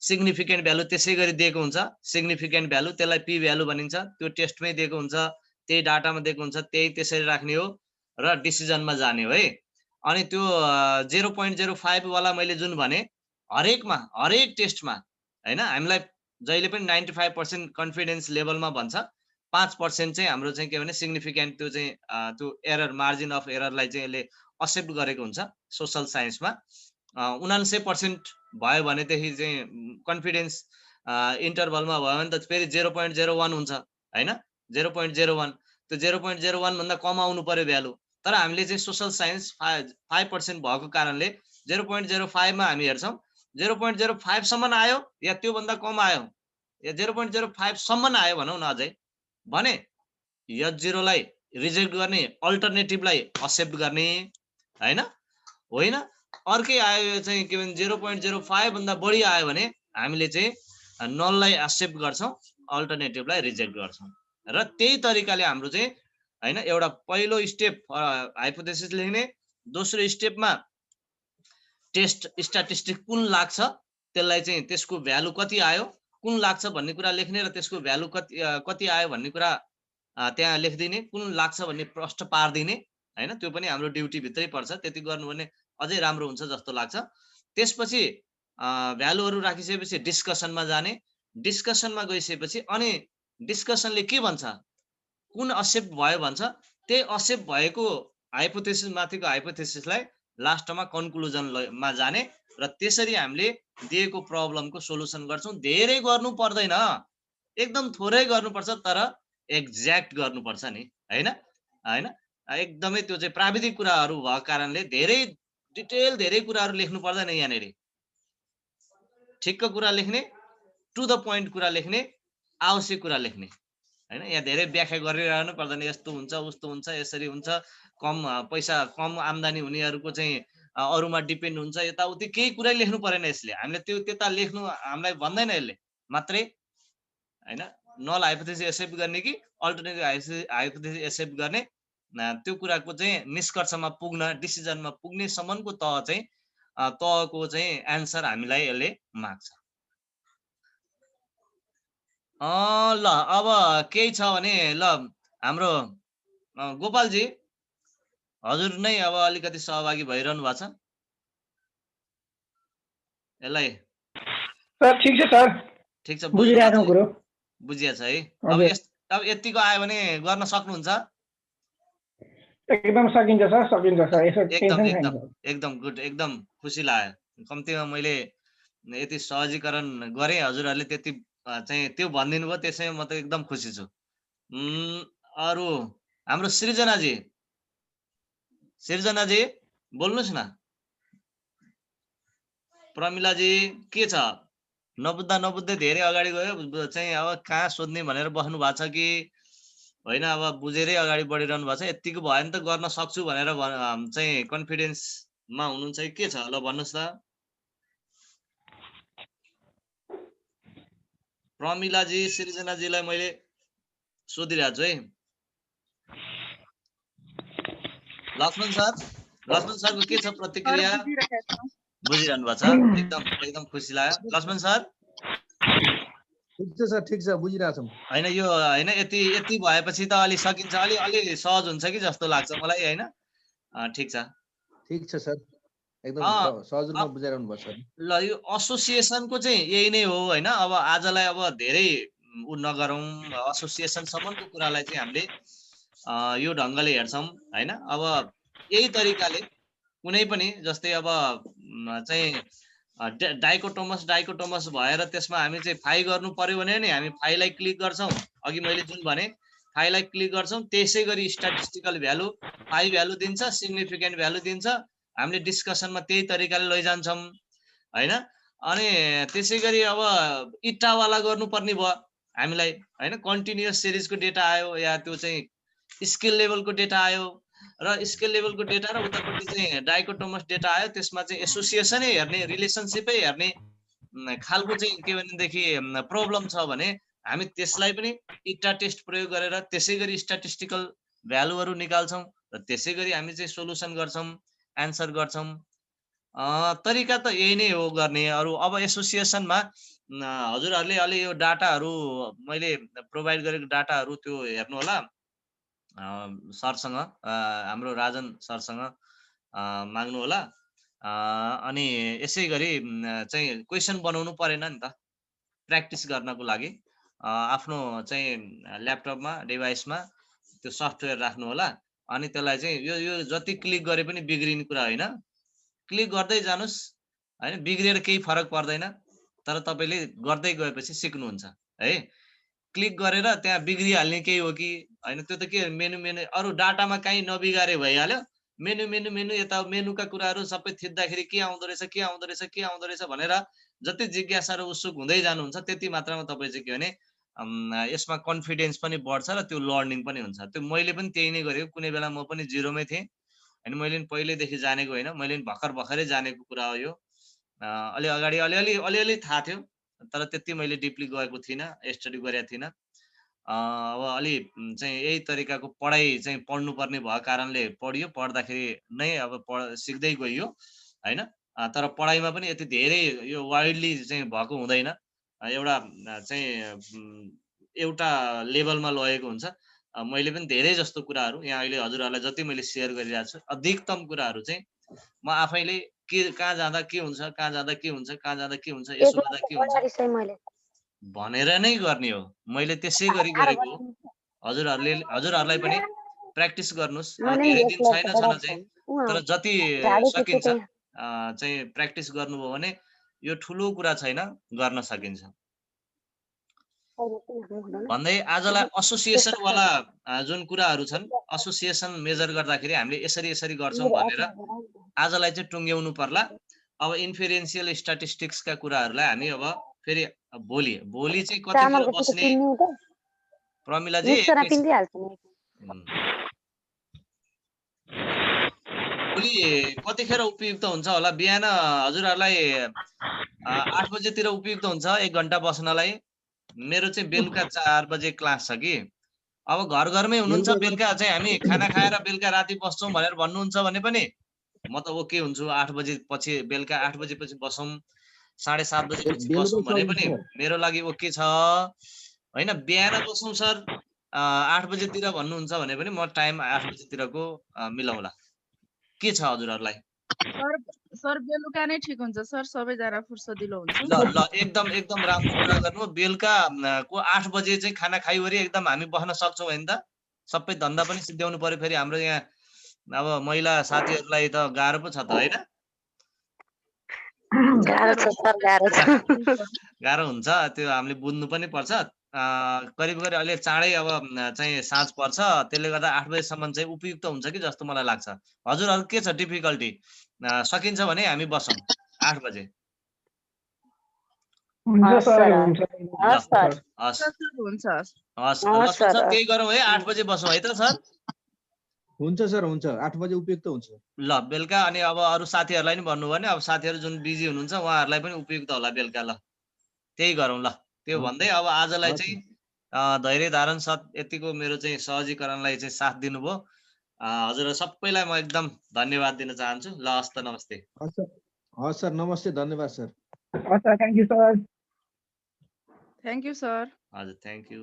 सिग्निफिकेन्ट भ्यालु त्यसै गरी दिएको हुन्छ सिग्निफिकेन्ट भ्यालु त्यसलाई पी भ्यालु भनिन्छ त्यो टेस्टमै दिएको हुन्छ त्यही डाटामा दिएको हुन्छ त्यही त्यसरी राख्ने हो र डिसिजनमा जाने हो है अनि त्यो 0.05 वाला मैले जुन भने हरेक टेस्टमा हैन हामीलाई जहिले पनि 95% कन्फिडेन्स लेभलमा भन्छ 5% चाहिँ हाम्रो चाहिँ के भने सिग्निफिकेन्ट त्यो चाहिँ त्यो एरर मार्जिन अफ एररलाई चाहिँ यसले एक्सेप्ट गरेको हुन्छ सोशल साइन्समा 79% भयो भनेदेखि चाहिँ कन्फिडेन्स इन्टरभलमा भयो भने त फेरि 0.01 हुन्छ हैन 0.01 त्यो 0.01 भन्दा कम आउनु पर्यो भ्यालु तर हामीले चाहिँ सोशल साइन्स 5% भएको कारणले 0.05 मा हामी हेर्छौं 0.05 सम्म आयो या त्यो भन्दा कम आयो या 0.05 सम्म आयो भनौं न अझै भने H0 लाई रिजेक्ट गर्ने अल्टरनेटिभलाई एक्सेप्ट गर्ने हैन होइन अर्कै आयो चाहिँ के भन्छ 0.05 भन्दा बढी आयो भने हामीले चाहिँ नललाई एक्सेप्ट गर्छौं अल्टरनेटिभलाई रिजेक्ट गर्छौं र त्यही तरिकाले हाम्रो चाहिँ हैन एउटा पहिलो स्टेप हाइपोथेसिस लेख्ने दोस्रो स्टेपमा टेस्ट स्ट्याटिस्टिक कुन लाग्छ त्यसलाई चाहिँ त्यसको भ्यालु कति आयो कुन लाग्छ भन्ने कुरा लेख्ने र त्यसको भ्यालु कति आयो भन्ने कुरा त्यहाँ लेखिदिने कुन लाग्छ भन्ने प्रश्न पार्दिने हैन त्यो पनि हाम्रो ड्युटी भित्रै पर्छ त्यति गर्नु भने अझै राम्रो हुन्छ जस्तो लाग्छ त्यसपछि भ्यालुहरु राखिसकेपछि डिस्कसनमा जाने डिस्कसनमा गइसकेपछि अनि डिस्कसनले के भन्छ कुन एक्सेप्ट भयो भन्छ त्यही एक्सेप्ट भएको हाइपोथेसिस माथिको हाइपोथेसिसलाई लास्टमा कन्क्लुजनमा जाने र त्यसरी हामीले दिएको प्रब्लमको सोलुसन गर्छौं धेरै गर्नु पर्दैन एकदम थोरै गर्नुपर्छ तर एक्ज्याक्ट गर्नुपर्छ नि हैन हैन एकदमै त्यो चाहिँ प्राविधिक कुराहरु भएको कारणले धेरै डिटेल धेरै कुराहरु लेख्नु पर्दैन यहाँनेरि ठिक्क कुरा लेख्ने टु द पोइन्ट कुरा लेख्ने आवश्यक कुरा लेख्ने हैन यहाँ धेरै व्याख्या गरिरहनु पर्दैन यस्तो हुन्छ उस्तो हुन्छ यसरी हुन्छ कम पैसा कम आम्दानी हुनेहरुको चाहिँ अरुमा डिपेन्ड हुन्छ यताउति केही कुरा लेख्नु परेन यसले हामीले त्यो त्यता लेख्नु हामीलाई भन्दैन यसले मात्रै हैन नल हाइपोथेसिस एक्सेप्ट गर्ने कि अल्टरनेटिभ हाइपोथेसिस एक्सेप्ट गर्ने त्यो कुराको चाहिँ निष्कर्षमा पुग्न डिसिजनमा पुग्ने सम्मको तह चाहिँ तहको चाहिँ आन्सर हामीलाई यसले माग्छ ल अब केही छ भने ल हाम्रो गोपालजी हजुर नै अब अलिकति सहभागी भइरहनु भएको छ यसलाई सर ठीक छ सर ठीक छ बुझिरहेको कुरो बुझिया छ है अब यतिको आयो भने गर्न सक्नुहुन्छ एकदम सकिन्छ सर यसो टेन्सन छैन एकदम गुड एकदम खुसी लाग्यो कम्तीमा मैले यति सहजीकरण गरे हजुरहरुले त्यति चाहिँ त्यो भनिदिनु भयो त्यसैमा म त एकदम खुसी छु अरु हाम्रो सृजनाजी बोल्नुस् न प्रमिलाजी के छ नबुझ्दै धेरै अगाडि गयो चाहिँ अब कहाँ सोध्ने भनेर बस्नु भएको छ कि होइन अब बुझेरै अगाडि बढिरहनु भएको छ यतिको भयो भने त गर्न सक्छु भनेर चाहिँ कन्फिडेन्समा हुनुहुन्छ के छ ल भन्नुस् त प्रमिलाजी सृजनाजीलाई मैले सोधिरहेको छु है लक्ष्मण सरको के छ प्रतिक्रिया बुझिरहनु भएको छ एकदम खुसी लाग्यो लक्ष्मण सर ठीक छ बुझिरहेको छौं हैन यो हैन यति भएपछि त अलि सकिन्छ अलि सहज हुन्छ कि जस्तो लाग्छ मलाई हैन ठीक छ सर एकदम सहज रूपमा बुझाइरहनु भएको छ ल यो एसोसिएसनको चाहिँ यही नै हो हैन अब आजलाई अब धेरै नगरौं एसोसिएसन सम्मको कुरालाई चाहिँ हामीले यो ढंगले हेर्छौं हैन अब यही तरिकाले कुनै पनि जस्तै अब चाहिँ डाइकोटोमस भएर त्यसमा हामी चाहिँ फाइ गर्नु पर्यो भने नि हामी फाइलाई क्लिक गर्छौं अघि मैले जुन भने फाइलाई क्लिक गर्छौं त्यसैगरी स्ट्याटिस्टिकल भ्यालु फाइ भ्यालु दिन्छ सिग्निफिकेन्ट भ्यालु दिन्छ हामीले डिस्कसनमा त्यही तरिकाले लैजान्छौं हैन अनि त्यसैगरी अब इट्टा वाला गर्नुपर्ने भयो हामीलाई हैन कन्टिन्युअस सिरिजको डेटा आयो या त्यो चाहिँ स्केल लेभलको डेटा आयो र स्केल लेभलको डेटा र उतापट्टि चाहिँ डाइकोटोमस डेटा आयो त्यसमा चाहिँ एसोसिएसनै हेर्ने रिलेसनशिपै हेर्ने खालको चाहिँ के भनेदेखि प्रब्लम छ भने हामी त्यसलाई पनि इट्टा टेस्ट प्रयोग गरेर त्यसैगरी स्ट्याटिस्टिकल भ्यालुहरु निकाल्छौं र त्यसैगरी हामी चाहिँ सोलुसन गर्छौं आन्सर गर्छौं तरिका त यही नै हो गर्ने अरु अब एसोसिएसनमा हजुरहरुले अलि यो डाटाहरु मैले प्रोवाइड गरेको डाटाहरु त्यो हेर्नु होला सरसँग हाम्रो राजन सरसँग माग्नु होला अनि यसैगरी चाहिँ क्वेशन बनाउनु परेन नि त प्र्याक्टिस गर्नको लागि आफ्नो चाहिँ ल्यापटपमा डिभाइसमा त्यो सफ्टवेयर राख्नु होला। अनि त्यसलाई चाहिँ यो जति क्लिक गरे पनि बिग्रिने कुरा होइन, क्लिक गर्दै जानुस् हैन, बिग्रिएर केही फरक पर्दैन, तर तपाईले गर्दै गएपछि सिक्नुहुन्छ है। क्लिक गरेर त्यहाँ बिग्रिहाल्ने केही हो कि हैन, त्यो त के मेनु अरु डाटामा काहीँ नबिगारे भइहाल्यो। मेनु यता मेनुका कुराहरू सबै थिच्दाखेरि के आउँदो रहेछ भनेर जति जिज्ञासा र उत्सुक हुँदै जानुहुन्छ त्यति मात्रामा तपाईँ चाहिँ के भने यसमा कन्फिडेन्स पनि बढ्छ र त्यो लर्निङ पनि हुन्छ। त्यो मैले पनि त्यही नै गरेको। कुनै बेला म पनि जिरोमै थिएँ हैन, मैले पनि पहिल्यैदेखि जानेको होइन, मैले पनि भर्खरै जानेको कुरा हो यो। अलि अगाडि अलिअलि थाहा थियो, तर त्यति मैले डिपली गएको थिइनँ, स्टडी गरेको थिइनँ। अब अलि चाहिँ यही तरिकाको पढाइ चाहिँ पढ्नुपर्ने भएको कारणले पढियो, पढ्दाखेरि नै अब सिक्दै गइयो हैन। तर पढाइमा पनि यति धेरै यो वाइडली चाहिँ भएको हुँदैन, एउटा चाहिँ एउटा लेभलमा लगेको हुन्छ। मैले पनि धेरै जस्तो कुराहरू यहाँ अहिले हजुरहरूलाई जति मैले सेयर गरिरहेको छु, अधिकतम कुराहरू चाहिँ म आफैले कहाँ जाँदा के हुन्छ, कहाँ जाँदा के हुन्छ, यसो गर्दा के हुन्छ भनेर नै गर्ने हो। मैले त्यसै गरी गरेको हो। हजुरहरूलाई पनि प्र्याक्टिस गर्नुस्। अब धेरै दिन छैन चाहिँ, तर जति सकिन्छ चाहिँ प्र्याक्टिस गर्नुभयो भने यो ठुलो कुरा छैन, गर्न सकिन्छ। भन्दै आजलाई एसोसिएसन वाला जुन कुराहरू छन्, एसोसिएसन मेजर गर्दाखेरि हामीले यसरी गर्छौं भनेर आजलाई चाहिँ टुङ्ग्याउनु पर्ला। अब इन्फेरेन्शियल स्ट्याटिस्टिक्सका कुराहरूलाई हामी अब फेरि भोलि चाहिँ कतिखेर बस्ने प्रमिलाजी भोलि कतिखेर उपयुक्त हुन्छ होला? बिहान हजुरहरूलाई 8 बजेतिर उपयुक्त हुन्छ 1 घण्टा बस्नलाई? मेरो चाहिँ बेलुका 4 बजे क्लास छ कि। अब घरमै हुनुहुन्छ, बेलुका चाहिँ हामी खाना खाएर बेलुका राति बस्छौं भनेर भन्नुहुन्छ भने पनि म त ओके हुन्छु। 8 बजे पछि, बेलुका 8 बजेपछि बसौं, 7:30 बजेपछि बसौं भने पनि मेरो लागि ओके छ हैन। बिहान बसौं सर 8 बजेतिर भन्नुहुन्छ भने पनि म टाइम 8 बजेतिरको मिलाउला। के छ हजुरहरूलाई? सर बेलुका नै ठिक हुन्छ सर, सबैजना फुर्सदिलो हुन्छ। ल एकदम राम्रो कुरा गर्नु। बेलुका को 8 बजे चाहिँ खाना खाइवरी एकदम हामी बस्न सक्छौं हैन त? सबै धन्दा पनि सिद्ध्याउनु पर्यो। फेरि हाम्रो यहाँ अब महिला साथीहरूलाई त गाह्रो पो छ त हैन? गाह्रो हुन्छ, त्यो हामीले बुझ्नु पनि पर्छ। करिब अहिले चाँडै अब चाहिँ साँझ पर्छ, त्यसले गर्दा 8 बजेसम्म चाहिँ उपयुक्त हुन्छ कि जस्तो मलाई लाग्छ। हजुरहरू के छ डिफिकल्टी? सकिन्छ भने हामी बसौं 8 बजे। त्यही गरौँ है, 8 बजे बसौँ है त सर? हुन्छ सर, हुन्छ। 8 बजे उपयुक्त हुन्छ। ल बेलुका। अनि अब अरू साथीहरूलाई नि भन्नु भने, अब साथीहरू जुन बिजी हुनुहुन्छ उहाँहरूलाई पनि उपयुक्त होला बेलुका। ल त्यही गरौँ। ल त्यो भन्दै अब आजलाई चाहिँ धैर्य धारण साथ यतिको मेरो चाहिँ सहजीकरणलाई चाहिँ साथ दिनुभयो। हजुर सबैलाई म एकदम धन्यवाद दिन चाहन्छु। ल हस्त, नमस्ते। हस् सर, नमस्ते, धन्यवाद sir. Thank you sir. Thank you sir. हजुर थ्याङ्क यू।